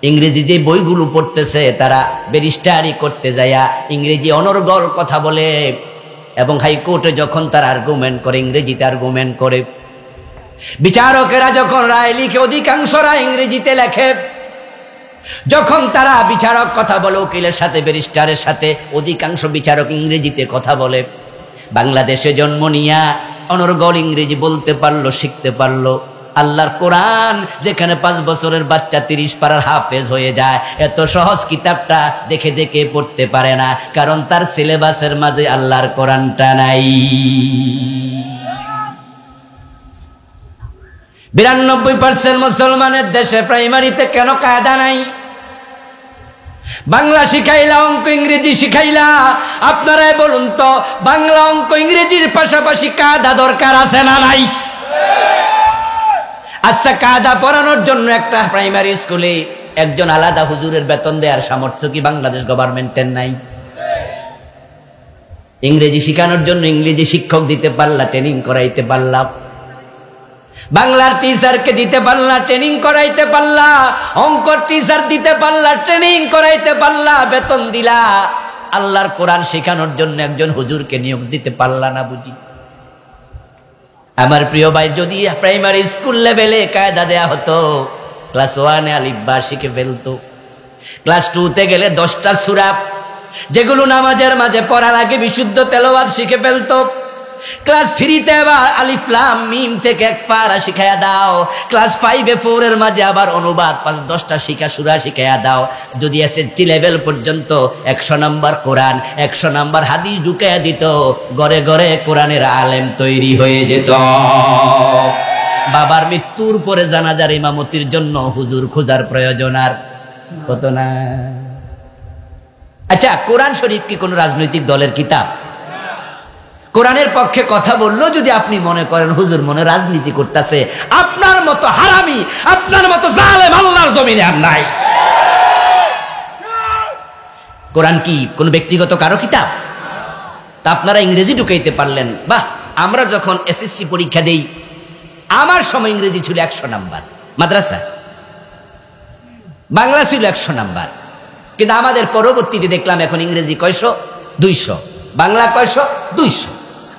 ইংরেজি যে বইগুলো পড়তেছে তারা ব্যারিস্টারি করতে যায়া ইংরেজি অনর্গল কথা বলে, এবং হাইকোর্টে যখন তারা আর্গুমেন্ট করে ইংরেজিতে আর্গুমেন্ট করে। বিচারকেরা যখন রায় লিখে অধিকাংশ রায় ইংরেজিতে লেখে। যখন তারা বিচারক কথা বলে উকিলের সাথে, ব্যারিস্টারের সাথে, অধিকাংশ বিচারক ইংরেজিতে কথা বলে। বাংলাদেশে জন্ম নিয়া অনর্গল ইংরেজি বলতে পারলো, শিখতে পারলো। আল্লাহর কোরআন যেখানে 5 বছরের বাচ্চা 30 পারার হাফেজ হয়ে যায়, এত সহজ কিতাবটা দেখে দেখে পড়তে পারে না, কারণ তার সিলেবাসের মাঝে আল্লাহর কোরআনটা নাই। 92% মুসলমানের দেশে প্রাইমারিতে কেন কায়দা নাই? বাংলা শিখাইলা, অঙ্ক ইংরেজি শিখাইলা, আপনারাই বলুন তো, বাংলা অঙ্ক ইংরেজির পাশাপাশি কায়দা দরকার আছে না নাই? আচ্ছা, কায়দা পড়ানোর জন্য একটা প্রাইমারি স্কুলে একজন আলাদা হুজুরের বেতন দেওয়ার সামর্থ্য কি বাংলাদেশ গভর্নমেন্টের নাই? ইংরেজি শিখানোর জন্য ইংরেজি শিক্ষক দিতে পারলা, ট্রেনিং করাইতে পারলা। বাংলার টিচারকে দিতে পারলা, ট্রেনিং করাইতে পারলা। অঙ্কর টিচার দিতে পারলা, ট্রেনিং করাইতে পারলা, বেতন দিলা। আল্লাহর কোরআন শেখানোর জন্য একজন হুজুরকে নিয়োগ দিতে পারলা না বুঝি? আমার প্রিয় ভাই, যদি প্রাইমারি স্কুল লেভেলে কায়দা দেয়া হতো, ক্লাস 1-এ আলিফ বা শিখে ফেলতো, ক্লাস 2-তে গেলে 10টা সূরা যেগুলো নামাজের মাঝে পড়া লাগে বিশুদ্ধ তেলাওয়াত শিখে ফেলতো। ক্লাস 3-তে আবার আলিফ লাম মিম থেকে 1 পারা শিখাইয়া দাও। ক্লাস 5-এ 4-এর মাঝে আবার অনুবাদ 5-10টা সূরা শিখাইয়া দাও। যদি SSC লেভেল পর্যন্ত 100 নাম্বার কোরআন, 100 নাম্বার হাদিস ঢুকাইয়া দিত, ঘরে ঘরে কোরআনের আলেম তৈরি হয়ে যেত। বাবার মৃত্যুর পরে জানাজার ইমামতির জন্য হুজুর খোঁজার প্রয়োজন আর হতো না। আচ্ছা, কোরআন শরীফ কি কোনো রাজনৈতিক দলের কিতাব? কোরআনের পক্ষে কথা বললো যদি আপনি মনে করেন হুজুর মনে রাজনীতি করতেছে, আপনার মতো হারামি, আপনার মতো জালেম আল্লাহর জমিনে আর নাই। কোরআন কি কোনো ব্যক্তিগত কারো কিতাব? তা আপনারা ইংরেজি ঢুকাইতে পারলেন, বাহ। আমরা যখন SSC পরীক্ষা দেই, আমার সময় ইংরেজি ছিল 100 নাম্বার, মাদ্রাসা বাংলা ছিল 100 নাম্বার। কিন্তু আমাদের পরবর্তীতে দেখলাম এখন ইংরেজি কয়শো? 200। বাংলা কয়শো? 200।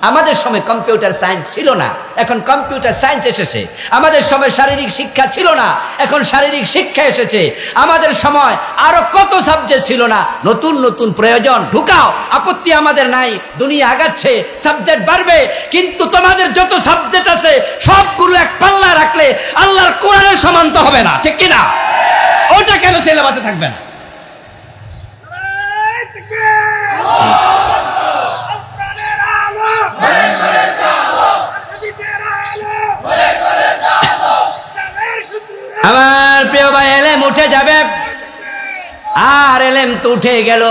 আমাদের সময় কম্পিউটার সায়েন্স ছিল না, এখন কম্পিউটার সায়েন্স এসেছে। আমাদের সময় শারীরিক শিক্ষা ছিল না, এখন শারীরিক শিক্ষা এসেছে। আমাদের সময় আরো কত সাবজেক্ট ছিল না, নতুন নতুন প্রয়োজন, ঢুকাও, আপত্তি আমাদের নাই। দুনিয়া আগাচ্ছে, সাবজেক্ট বাড়বে, কিন্তু তোমাদের যত সাবজেক্ট আছে সবগুলো এক পাল্লা রাখলে আল্লাহর কোরআনের সমান তো হবে না, ঠিক কিনা? ওটা কেন সিলেবাসে থাকবে না? আমার প্রিয় ভাই, এলেম উঠে যাবে, আর এলেম তো উঠে গেল।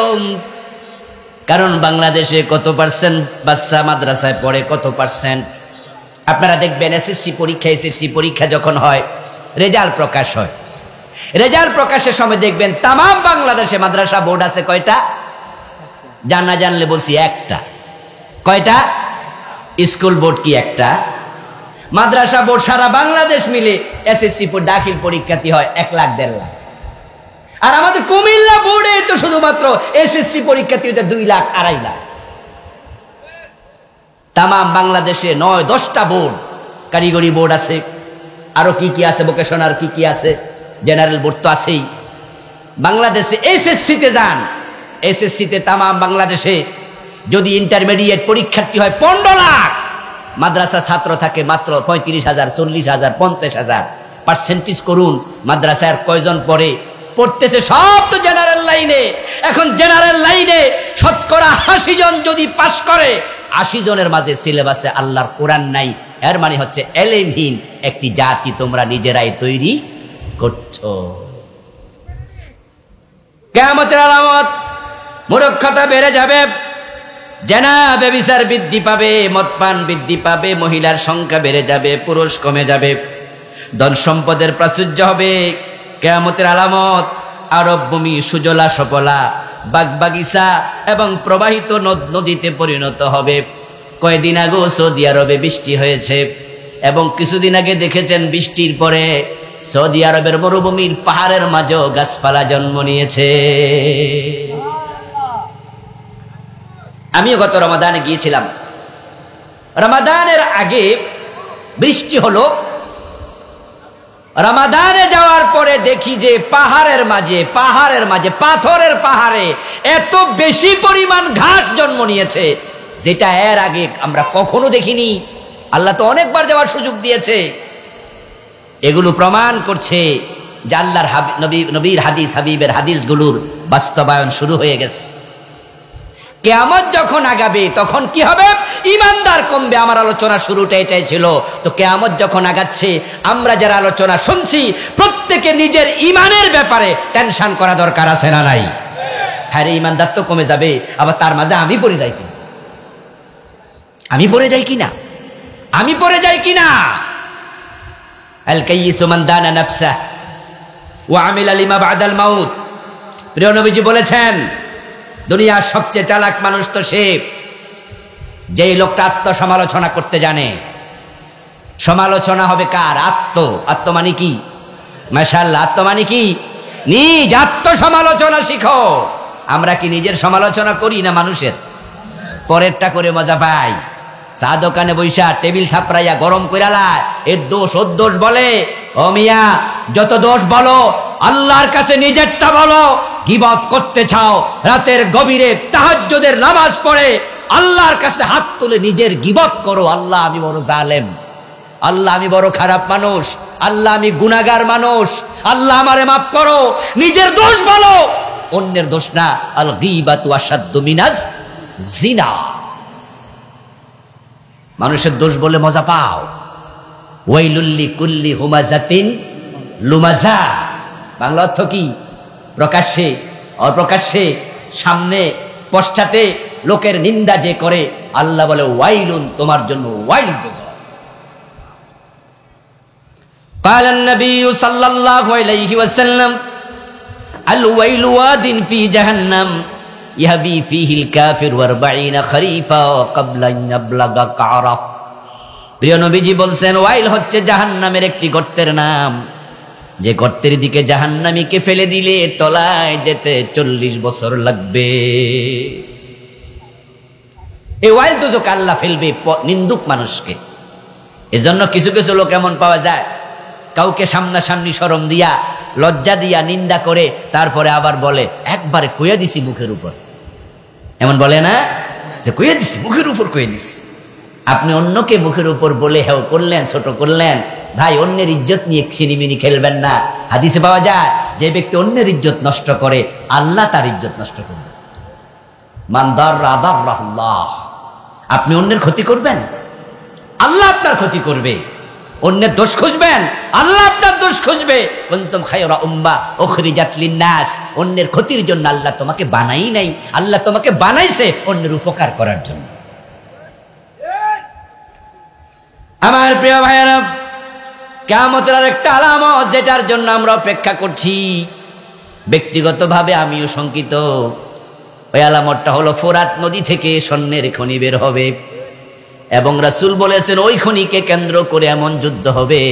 কারণ বাংলাদেশে কত পার্সেন্ট বাচ্চা মাদ্রাসায় পড়ে, কত পার্সেন্ট? আপনারা দেখবেন SSC পরীক্ষা যখন হয়, রেজাল্ট প্রকাশ হয়, রেজাল্ট প্রকাশের সময় দেখবেন তামাম বাংলাদেশে মাদ্রাসা বোর্ড আছে কয়টা? জানা জানলে বলছি একটা। কয়টা? স্কুল বোর্ড কি একটা? মাদ্রাসা বোর্ড সারা বাংলাদেশ মিলে SSC দাখিল পরীক্ষাটি হয় 1 লাখ 1.5 লাখ। আর আমাদের কুমিল্লা বোর্ডে তো শুধুমাত্র এসএসসি পরীক্ষার্থী 2 লাখ 2.5 লাখ। তাম বাংলাদেশে 9-10টা বোর্ড, কারিগরি বোর্ড আছে, আরো কি কি আছে, ভোকেশনাল কি কি আছে, জেনারেল বোর্ড তো আছেই। বাংলাদেশে এসএসসিতে যান, এসএসসিতে তাম বাংলাদেশে যদি ইন্টারমিডিয়েট পরীক্ষার্থী হয় 15 লাখ, মাদ্রাসা ছাত্র থাকে মাত্র 35,000, 40,000, 50,000। পার্সেন্টেজ করুন, মাদ্রাসার কয়জন পড়তেছে? সব তো জেনারেল লাইনে। এখন জেনারেল লাইনে শতকরা 80 জন যদি পাশ করে, 80 জনের মাঝে সিলেবাসে আল্লাহর কোরআন নাই। এর মানে হচ্ছে এলেমহীন একটি জাতি তোমরা নিজেরাই তৈরি করছো। কিয়ামতের আলামত, মূর্খতা বেড়ে যাবে, জেনা ব্যভিচার বৃদ্ধি পাবে, মদপান বৃদ্ধি পাবে, মহিলার সংখ্যা বেড়ে যাবে, পুরুষ কমে যাবে, ধন সম্পদের প্রাচুর্য হবে। কিয়ামতের আলামত, আরব ভূমি সুজলা সফলা, বাগবাগিচা এবং প্রবাহিত নদীতে পরিণত হবে। কয়েকদিন আগে সৌদি আরবে বৃষ্টি হয়েছে, এবং কিছুদিন আগে দেখেছেন বৃষ্টির পরে সৌদি আরবের মরুভূমির পাহাড়ের মাঝেও গাছপালা জন্ম নিয়েছে। আমিও গত রমাদানে গিয়েছিলাম। রমাদানের আগে বৃষ্টি হলো, রমাদানে যাওয়ার পরে দেখি যে পাহাড়ের মাঝে পাথরের পাহাড়ে এত বেশি পরিমাণ ঘাস জন্ম নিয়েছে, যেটা এর আগে আমরা কখনো দেখিনি। আল্লাহ তো অনেকবার যাওয়ার সুযোগ দিয়েছে। এগুলো প্রমাণ করছে যে আল্লাহর নবীর হাদিস, হাবিবের হাদিসগুলোর বাস্তবায়ন শুরু হয়ে গেছে। কিয়ামত যখন আগাবে তখন কি হবে? ঈমানদার কমবে। আমার আলোচনা শুরুটা এটাই ছিল। তো কিয়ামত যখন আগাচ্ছে, আমরা যারা আলোচনা শুনছি প্রত্যেকে নিজের ঈমানের ব্যাপারে টেনশন করা দরকার আছে না নাই? হ্যাঁ রে, ঈমানদার তো কমে যাবে, আবার তার মাঝে আমি পড়ে যাই কিনা। আল কাইয়িসু মান দানা নাফসাহু ওয়া আমিলা লিমা বাদাল মাউত। প্রিয় নবীজি বলেছেন, দুনিয়ার সবচেয়ে চালাক মানুষ তো সে যেই লোকটা আত্মসমালোচনা করতে জানে। সমালোচনা হবে কার? আত্ম মানে কি? মাশাআল্লাহ, আত্ম মানে কি? নিজ আত্মসমালোচনা শিখো। আমরা কি নিজের সমালোচনা করি না মানুষের? পরেরটা করে মজা পাই। চা দোকানে বৈশা টেবিল থাপড়াইয়া গরম কইরালা, এর দোষ ওর দোষ বলে। ও মিয়া, যত দোষ বলো, আল্লাহর কাছে নিজেরটা বলো। গীবত করতে চাও, রাতের গভীরে তাহাজ্জুদের নামাজ পড়ে আল্লাহর কাছে হাত তুলে নিজের গীবত করো। আল্লাহ, আমি বড় জালেম, আল্লাহ আমি বড় খারাপ মানুষ, আল্লাহ আমি গুনাহগার মানুষ, আল্লাহ আমারে মাফ করো। নিজের দোষ বলো, অন্যের দোষ না। আল গীবাতু আশাদ্দু মিনাজ জিনা। মানুষের দোষ বলে মজা পাও। ওয়াইলুল লিকুল্লি হুমাজাতিন লুমাজা। বাংলা অর্থ কি? প্রকাশ্যে অপ্রকাশ্যে, সামনে পশ্চাতে লোকের নিন্দা যে করে, আল্লাহ বলে ওয়াইলুন, তোমার জন্য ওয়াইল দোজখ। قال النبي صلى الله عليه وسلم الويل واد في جهنم يهبي فيه الكافر 40 خريفا قبل ان يبلغ قعره। প্রিয় নবীজি বলছেন, ওয়াইল হচ্ছে জাহান্নামের একটি গর্তের নাম, যে গর্তের দিকে জাহান্নামীকে ফেলে দিলে তলায় যেতে 40 বছর লাগবে। এই ওয়াইল দোজখ আল্লাহ ফেলবে নিন্দুক মানুষকে। এজন্য কিছু কিছু লোক এমন পাওয়া যায়, কাউকে সামনাসামনি শরম দিয়া, লজ্জা দিয়া নিন্দা করে, তারপরে আবার বলে একবারে কইয়া দিছি মুখের উপর। এমন বলে না যে কইয়া দিছি মুখের উপর, কইয়া দিছি। আপনি অন্যকে মুখের উপর বলে হেও করলেন, ছোট করলেন। ভাই, অন্যের ইজ্জত নিয়ে ছিনিমিনি খেলবেন না। হাদিসে পাওয়া যায়, যে ব্যক্তি অন্যের ইজ্জত নষ্ট করে, আল্লাহ তার ইজ্জত নষ্ট করবে। মান দাররা দাররাহুল্লাহ। আপনি অন্যের ক্ষতি করবেন, আল্লাহ আপনার ক্ষতি করবে। অন্যের দোষ খুঁজবেন, আল্লাহ আপনার দোষ খুঁজবে। কুনতুম খায়রা উম্মাহ উখরিজাত লিন-নাস। অন্যের ক্ষতির জন্য আল্লাহ তোমাকে বানাই নাই, আল্লাহ তোমাকে বানাইছে অন্যের উপকার করার জন্য। আমার প্রিয় ভাইয়েরা, কিয়ামতের আরেকটা আলামত যেটার জন্য আমরা অপেক্ষা করছি, ব্যক্তিগতভাবে আমিও শঙ্কিত। ওই আলামতটা হলো ফোরাত নদী থেকে স্বর্ণের খনি বের হবে, এবং রাসূল বলেছেন ওই খনিকে কেন্দ্র করে এমন যুদ্ধ হবে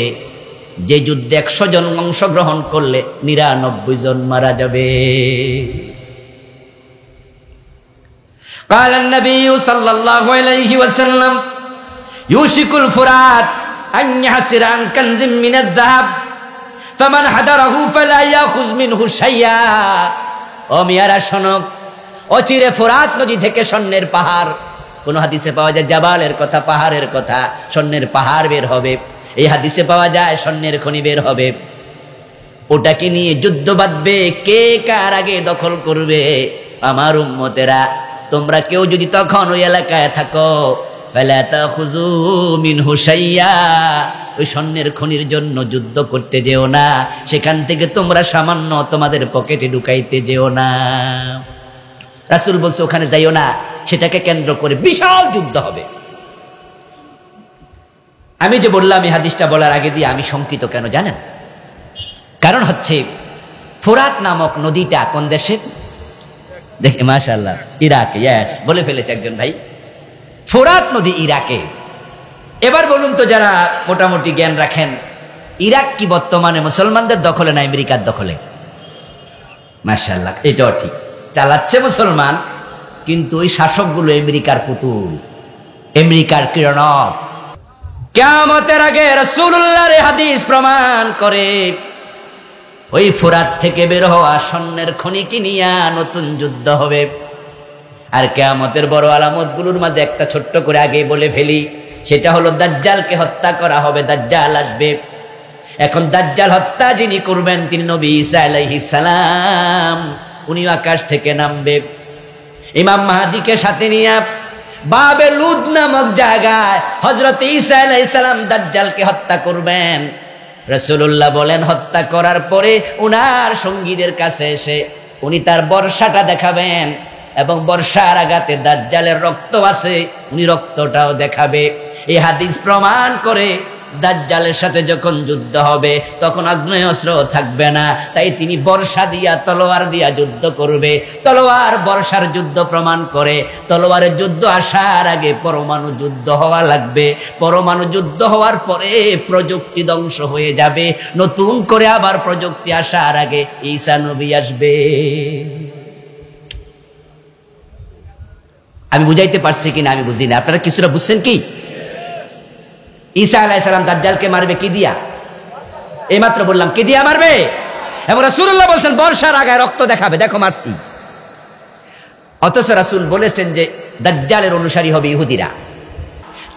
যে যুদ্ধে 100 জন অংশগ্রহণ করলে 99 জন মারা যাবে। قال النبي صلى الله عليه وسلم يوشك الفرات أن يحسر عن كنز من الذهب فمن حضره فلا يأخذ منه شيئا। ও মিয়ারা শোনো, অচিরে ফোরাত নদী থেকে স্বর্ণের পাহাড়, কোন হাদিসে পাওয়া যায় জাবালের কথা, পাহাড়ের কথা, স্বর্ণের পাহাড় বের হবে। এই হাদিসে পাওয়া যায় স্বর্ণের খনি বের হবে। ওটাকে নিয়ে যুদ্ধ বাঁধবে, কে কার আগে দখল করবে। আমার উম্মতেরা, তোমরা কেউ যদি তখন ওই এলাকায় থাকো, ফালা তাখুযু মিনহু শাইয়্যা, ওই স্বর্ণের খনির জন্য যুদ্ধ করতে যেও না, সেখান থেকে তোমরা সামান্য তোমাদের পকেটে ঢুকাইতে যেও না। রাসূল বলছে ওখানে যাইও না, সেটাকে কেন্দ্র করে বিশাল যুদ্ধ হবে। আমি যে বললাম এই হাদিসটা বলার আগে দিয়ে আমি শঙ্কিত কেন জানেন? কারণ হচ্ছে ফোরাত নামক নদীটা কোন দেশে? দেখে মাশাআল্লাহ, ইরাকে। ইয়েস, বলে ফেলেছে একজন ভাই, ফোরাত নদী ইরাকে। এবার বলুন তো, যারা মোটামুটি জ্ঞান রাখেন, ইরাক কি বর্তমানে মুসলমানদের দখলে না আমেরিকার দখলে? মাশাআল্লাহ, এটাও ঠিক, চালাচ্ছে মুসলমান, কিন্তু ওই শাসকগুলো আমেরিকার পুতুল, আমেরিকার কিরণক। কিয়ামতের আগে রাসূলুল্লাহর হাদিস প্রমাণ করে ওই ফোরাত থেকে বের হওয়া স্বর্ণের খনিকে নিয়ে নতুন যুদ্ধ হবে। আর কিয়ামতের বড় আলামতগুলোর মাঝে একটা ছোট্ট করে আগে বলে ফেলি, সেটা হলো দাজ্জালকে হত্যা করা হবে, দাজ্জাল আসবে। এখন দাজ্জাল হত্যা যিনি করবেন তিনি নবী ঈসা আলাইহিস সালাম, উনি আকাশ থেকে নামবে, ইমাম মাহদীকে সাথে নিয়ে বাবে লুদ নামক জায়গায় হযরত ঈসা আলাইহিস সালাম দাজ্জালকে হত্যা করবেন। রাসূলুল্লাহ বলেন, হত্যা করার পরে উনার সঙ্গীদের কাছে এসে উনি তার বর্ষাটা দেখাবেন, এবং বর্ষার আঘাতে দাজ্জালের রক্ত আছে, উনি রক্তটাও দেখাবে। এই হাদিস প্রমাণ করে দাজ্জালের সাথে যখন যুদ্ধ হবে তখন আগ্নেয়াস্ত্র থাকবে না, তাই তিনি বর্ষা দিয়া, তলোয়ার দিয়া যুদ্ধ করবে। তলোয়ার বর্ষার যুদ্ধ প্রমাণ করে তলোয়ারের যুদ্ধ আসার আগে পরমাণু যুদ্ধ হওয়া লাগবে। পরমাণু যুদ্ধ হওয়ার পরে প্রযুক্তি ধ্বংস হয়ে যাবে, নতুন করে আবার প্রযুক্তি আসার আগে ঈসা নবী আসবে। আমি বুঝাইতে পারছি কিনা আমি বুঝি না, আপনারা কিছুটা বুঝছেন কি? ঈসা আলাইহিস সালাম দাজ্জালকে মারবে কি দিয়া? এইমাত্র বললাম কি দিয়া মারবে, এবং রাসূলুল্লাহ বলছেন বর্ষার আগে রক্ত দেখাবে, দেখো মারছি। অথচ রাসূল বলেছেন যে দাজ্জালের অনুসারী হবে ইহুদিরা।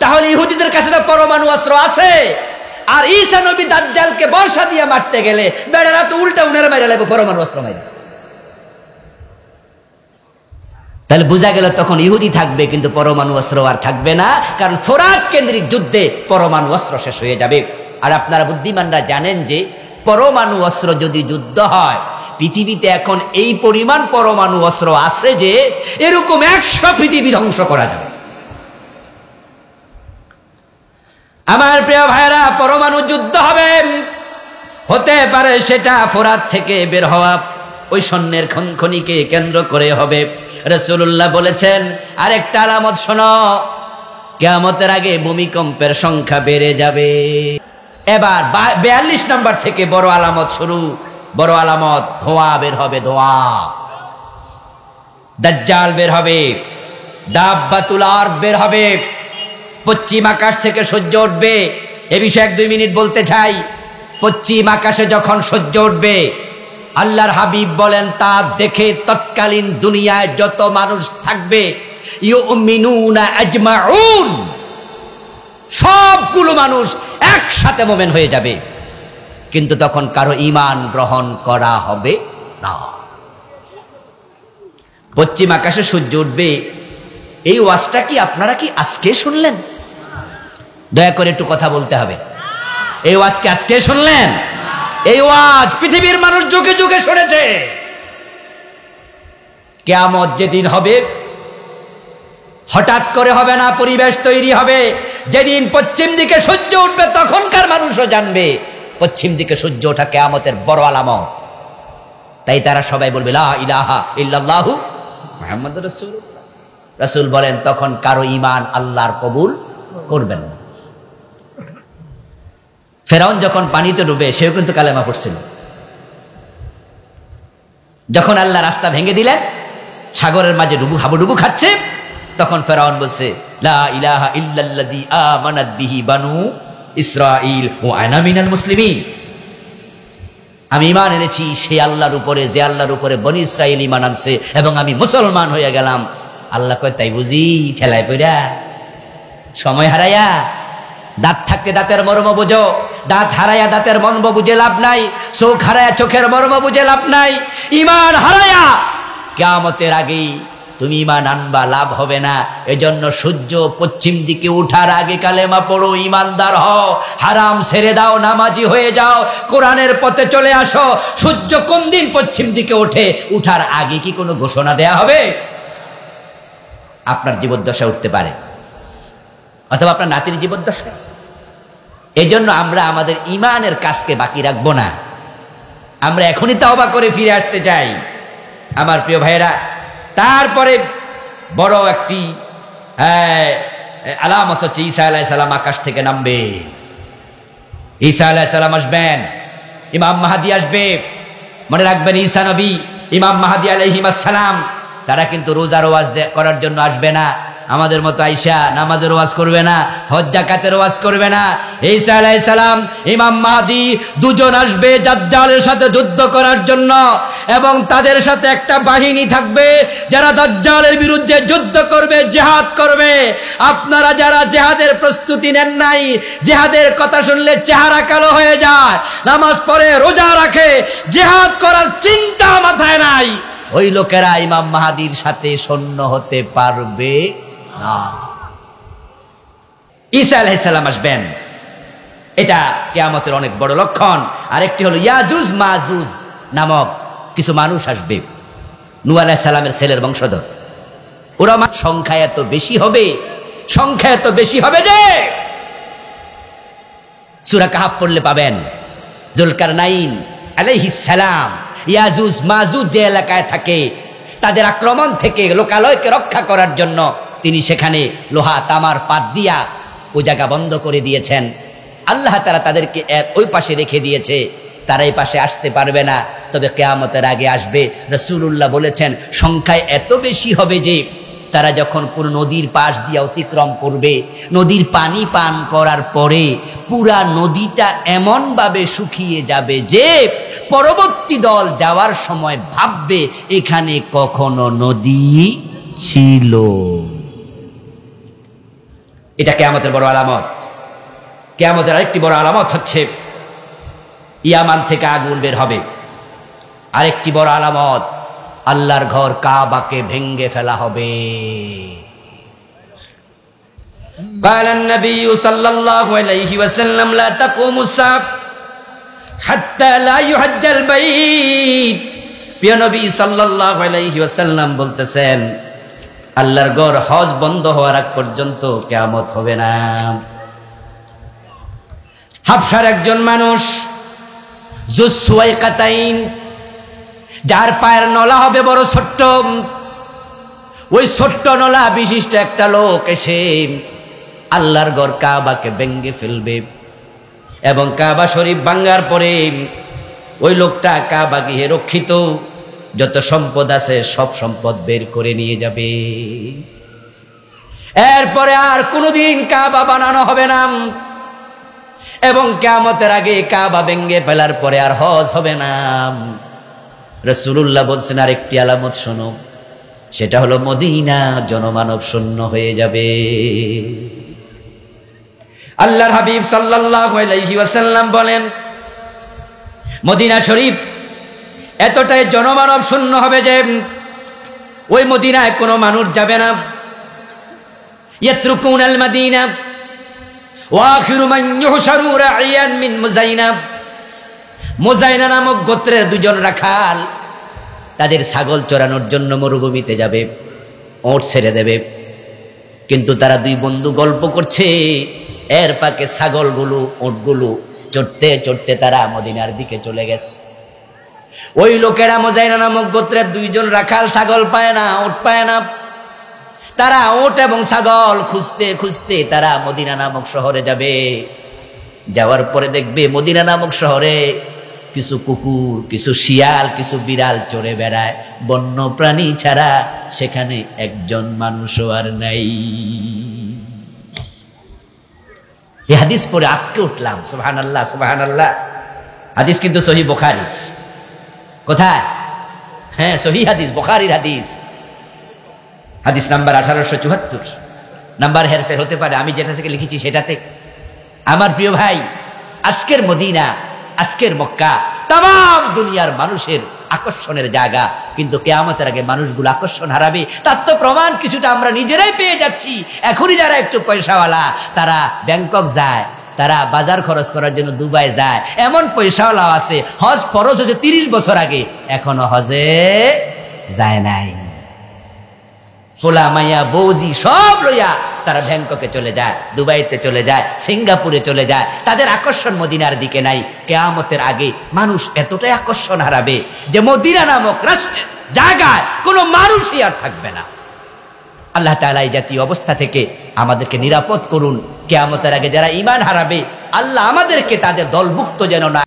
তাহলে ইহুদিদের কাছে তো পরমাণু অস্ত্র আছে, আর ঈসা নবী দাজ্জালকে বর্ষা দিয়ে মারতে গেলে বেড়ারা তো উল্টা উনার মাইরা লাগবে পরমাণু অস্ত্র মাইরা। তাহলে বোঝা গেল তখন ইহুদি থাকবে, কিন্তু পরমাণু অস্ত্র আর থাকবে না, কারণ ফোরাত কেন্দ্রিক যুদ্ধে পরমাণু অস্ত্র শেষ হয়ে যাবে। আর আপনারা বুদ্ধিমানরা জানেন যে পরমাণু অস্ত্র যদি যুদ্ধ হয়, পৃথিবীতে এখন এই পরিমাণ পরমাণু অস্ত্র আছে যে এরকম 100 পৃথিবী ধ্বংস করা যাবে। আমার প্রিয় ভাইরা, পরমাণু যুদ্ধ হবে, হতে পারে সেটা ফোরাত থেকে বের হওয়া ওই স্বর্ণের খনিকে কেন্দ্র করে হবে। রাসূলুল্লাহ বলেছেন আরেকটা আলামত শোনো, কিয়ামতের আগে ভূমিকম্পের সংখ্যা বেড়ে যাবে। এবার 42 নম্বর থেকে বড় আলামত শুরু। বড় আলামত, ধোঁয়া বের হবে, ধোঁয়া। দাজ্জাল বের হবে, দাব্বাতুল আরদ বের হবে, পশ্চিম আকাশ থেকে সূর্য উঠবে। এ বিষয়ে 1-2 মিনিট বলতে চাই। পশ্চিম আকাশে যখন সূর্য উঠবে, আল্লাহর হাবিব বলেন তা দেখে তৎকালীন দুনিয়ায় যত মানুষ থাকবে ইউমিনুনা আজমাউন, সবগুলো মানুষ একসাথে মুমিন হয়ে যাবে, কিন্তু তখন কারো ঈমান গ্রহণ করা হবে না। পশ্চিম আকাশে সূর্য উঠবে, এই ওয়াজটা কি আপনারা কি আজকে শুনলেন? দয়া করে একটু কথা বলতে হবে। এই ওয়াজ কি আজকে শুনলেন? এই ওয়াজ পৃথিবীর মানুষ যুগে যুগে শুনেছে। কিয়ামত যেদিন হবে হঠাৎ করে হবে না, পরিবেশ তৈরি হবে। যেদিন পশ্চিম দিকে সূর্য উঠবে তখনকার মানুষও জানবে পশ্চিম দিকে সূর্য ওঠা কিয়ামতের বড় আলামত। তাই তারা সবাই বলবে লা ইলাহা ইল্লাল্লাহু মুহাম্মাদুর রাসূলুল্লাহ। রাসূল বলেন তখন কারো ঈমান আল্লাহর কবুল করবেন না। ফেরাউন যখন পানিতে ডুবে সেও কিন্তু কালেমা পড়ছিল। যখন আল্লাহ রাস্তা ভেঙে দিলেন, সাগরের মাঝে হাবুডুবু খাচ্ছে, তখন ফেরাউন বলছে লা ইলাহা ইল্লাল্লাযী আমানাত বিহি বানু ইসরাঈল ওয়া আনা মিনাল মুসলিমিন। আমি ঈমান এনেছি সেই আল্লাহর উপরে, যে আল্লাহর উপরে বনি ইসরাঈল ঈমান আনছে, এবং আমি মুসলমান হয়ে গেলাম। আল্লাহ কয় তাই বুঝি? ঠেলায় পইরা সময় হারাইয়া, দাঁত থাকতে দাঁতের মর্ম বুঝো, দাঁত হারাইয়া দাঁতের মর্ম বুঝে লাভ নাই, চোখ হারাইয়া চোখের মর্ম বুঝে লাভ নাই। ঈমান হারাইয়া কিয়ামতের আগেই তুমি ঈমান আনবা, লাভ হবে না। এজন্য সূর্য পশ্চিম দিকে উঠার আগে কালেমা পড়ো, ঈমানদার হও, হারাম ছেড়ে দাও, নামাজি হয়ে যাও, কোরআনের পথে চলে আসো। সূর্য কোন দিন পশ্চিম দিকে ওঠে, উঠার আগে কি কোনো ঘোষণা দেয়া হবে? আপনার জীবদ্দশা উঠতে পারে, অথবা আপনার নাতির জীবদ্দশা। এই জন্য আমরা আমাদের ঈমানের কাজকে বাকি রাখবো না, আমরা এখনই তাওবা করে ফিরে আসতে চাই। আমার প্রিয় ভাইয়েরা, তারপরে বড় একটি আলামত হচ্ছে ঈসা আলাইহিস সালাম আকাশ থেকে নামবে। ঈসা আলাইহিস সালাম আসবেন, ইমাম মাহদী আসবে। মনে রাখবেন, ঈসা নবী, ইমাম মাহদী আলাইহিস সালাম, তারা কিন্তু রোজার ওয়াজ করার জন্য আসবে না, আমাদের মতো আইসা নামাজের ওয়াজ করবে না, হজ যাকাতের ওয়াজ করবে না। ঈসা আলাইহিস সালাম, ইমাম মাহদী দুজন আসবে দাজ্জালের সাথে যুদ্ধ করার জন্য, এবং তাদের সাথে একটা বাহিনী থাকবে যারা দাজ্জালের বিরুদ্ধে যুদ্ধ করবে, জিহাদ করবে। আপনারা যারা জিহাদের প্রস্তুতি নেন নাই, জিহাদের কথা শুনলে চেহারা কালো হয়ে যায়, নামাজ পড়ে রোজা রাখে, জিহাদ করার চিন্তা মাথায় নাই, ওই লোকেরা ইমাম মাহদীর সাথে সৈন্য হতে পারবে না। ঈসা আলাইহিস সালাম আসবেন, এটা কিয়ামতের অনেক বড় লক্ষণ। আরেকটি হলো ইয়াজুজ মাজুজ নামক কিছু মানুষ আসবে, নূহ আলাইহিস সালামের ছেলের বংশধর। ওরা সংখ্যা এত বেশি হবে, সংখ্যা এত বেশি হবে যে সূরা কাহফ পড়লে পাবেন, যুলকারনাইন আলাইহিস সালাম ইয়াজুজ মাজুজ যে এলাকায় থাকে, তাদের আক্রমণ থেকে লোকালয়কে রক্ষা করার জন্য তিনি সেখানে লোহা তামার পাত দিয়া ওই জায়গা বন্ধ করে দিয়েছেন। আল্লাহ তাআলা তাদেরকে ওই পাশে রেখে দিয়েছে, তারা এই পাশে আসতে পারবে না, তবে কিয়ামতের আগে আসবে। রাসূলুল্লাহ বলেছেন সংখ্যায় এত বেশি হবে যে তারা যখন কোন নদীর পাশ দিয়ে অতিক্রম করবে, নদীর পানি পান করার পরে পুরা নদীটা এমনভাবে শুকিয়ে যাবে যে পরবর্তী দল যাওয়ার সময় ভাববে এখানে কখনো নদী ছিল। এটা কিয়ামতের বড় আলামত। কিয়ামতের আরেকটি বড় আলামত হচ্ছে ইয়ামান থেকে আগুন বের হবে। আরেকটি বড় আলামত, আল্লাহর ঘর কাবাকে ভেঙ্গে ফেলা হবে। قال النبي صلى الله عليه وسلم لا تقوم الساعة حتى لا يحج البيت। প্রিয় নবী সাল্লাল্লাহু আলাইহি ওয়াসাল্লাম বলতেছেন, আল্লাহর ঘর হজ বন্ধ হওয়ার আগ পর্যন্ত কিয়ামত হবে না। হাবশার একজন মানুষ জুসওয়াইকাতাইন, যার পায়ের নলা হবে বড় ছোট্ট, ওই ছোট্ট নলা বিশিষ্ট একটা লোক এসে আল্লাহর ঘর কাবাকে ভেঙ্গে ফেলবে, এবং কাবা শরীফ ভাঙ্গার পরে ওই লোকটা কাবা গৃহে রক্ষিত যত সম্পদ আছে সব সম্পদ বের করে নিয়ে যাবে। এরপরে আর কোনোদিন কাবা বানানো হবে না, এবং কিয়ামতের আগে কাবা ভেঙ্গে ফেলার পরে আর হজ হবে না। রাসূলুল্লাহ বলছেন আরেকটি আলামত শোনো, সেটা হলো মদিনা জনমানব শূন্য হয়ে যাবে। আল্লাহর হাবিব সাল্লাল্লাহু আলাইহি ওয়াসাল্লাম বলেন, মদিনা শরীফ এতটাই জনমানব শূন্য হবে যে ওই মদিনায় কোনো মানুষ যাবে না। ইয়াতরুকুনাল মাদিনা ওয়া আখিরু মান ইউহশারু রাইয়ান মিন মুজাইনা। মুজাইনা নামক গোত্রের দুজন রাখাল তাদের ছাগল চরানোর জন্য মরুভূমিতে যাবে, ওট ছেড়ে দেবে, কিন্তু তারা দুই বন্ধু গল্প করছে, এর পাকে ছাগলগুলো ওটগুলো চড়তে চড়তে তারা মদিনার দিকে চলে গেছে। ওই লোকেরা মুজাইনা নামক গোত্রের দুইজন রাখাল ছাগল পায় না, ওট পায় না, তারা ওট এবং ছাগল খুঁজতে খুঁজতে তারা মদিনা নামক শহরে যাবে। যাওয়ার পরে দেখবে মদিনা নামক শহরে কিছু কুকুর, কিছু শিয়াল, কিছু বিড়াল চড়ে বেড়ায়, বন্য প্রাণী ছাড়া সেখানে একজন মানুষও আর নাই। এই হাদিস পড়ে আটকে উঠলাম, সুবহানাল্লাহ সুবহানাল্লাহ। হাদিস কিন্তু সহিহ বুখারী। কোথায়? হ্যাঁ, সহিহ হাদিস, বুখারীর হাদিস। হাদিস নাম্বার 1874। নাম্বার হেরফের হতে পারে, আমি যেটা থেকে লিখেছি সেটাতে। আমার প্রিয় ভাই, আজকের মদিনা, আজকের মক্কা তাম দুনিয়ার মানুষের আকর্ষণের জায়গা, কিন্তু কিয়ামতের আগে মানুষগুলো আকর্ষণ হারাবে। তার তো প্রমাণ কিছুটা আমরা নিজেরাই পেয়ে যাচ্ছি। এখনই যারা একটু পয়সাওয়ালা তারা ব্যাংকক যায়, তারা বাজার খরচ করার জন্য দুবাই যায়। এমন পয়সাওয়ালা আছে হজ ফরজ হয়েছে 30 বছর আগে, এখনো হজে যায় নাই। পোলা মাইয়া বৌজি সব লইয়া তারা ব্যাংককে চলে যায়, দুবাইতে চলে যায়, সিঙ্গাপুরে চলে যায়। তাদের আকর্ষণ মদিনার দিকে নাই। কিয়ামতের আগে মানুষ এতটাই আকর্ষণ হারাবে যে মদিনা নামক রাষ্ট্রের জায়গায় কোনো মানুষই আর থাকবে না। আল্লাহ তাআলা এই জাতীয় অবস্থা থেকে আমাদেরকে নিরাপদ করুন। কিয়ামতের আগে যারা ঈমান হারাবে, আল্লাহ আমাদেরকে তাদের দলভুক্ত যেন না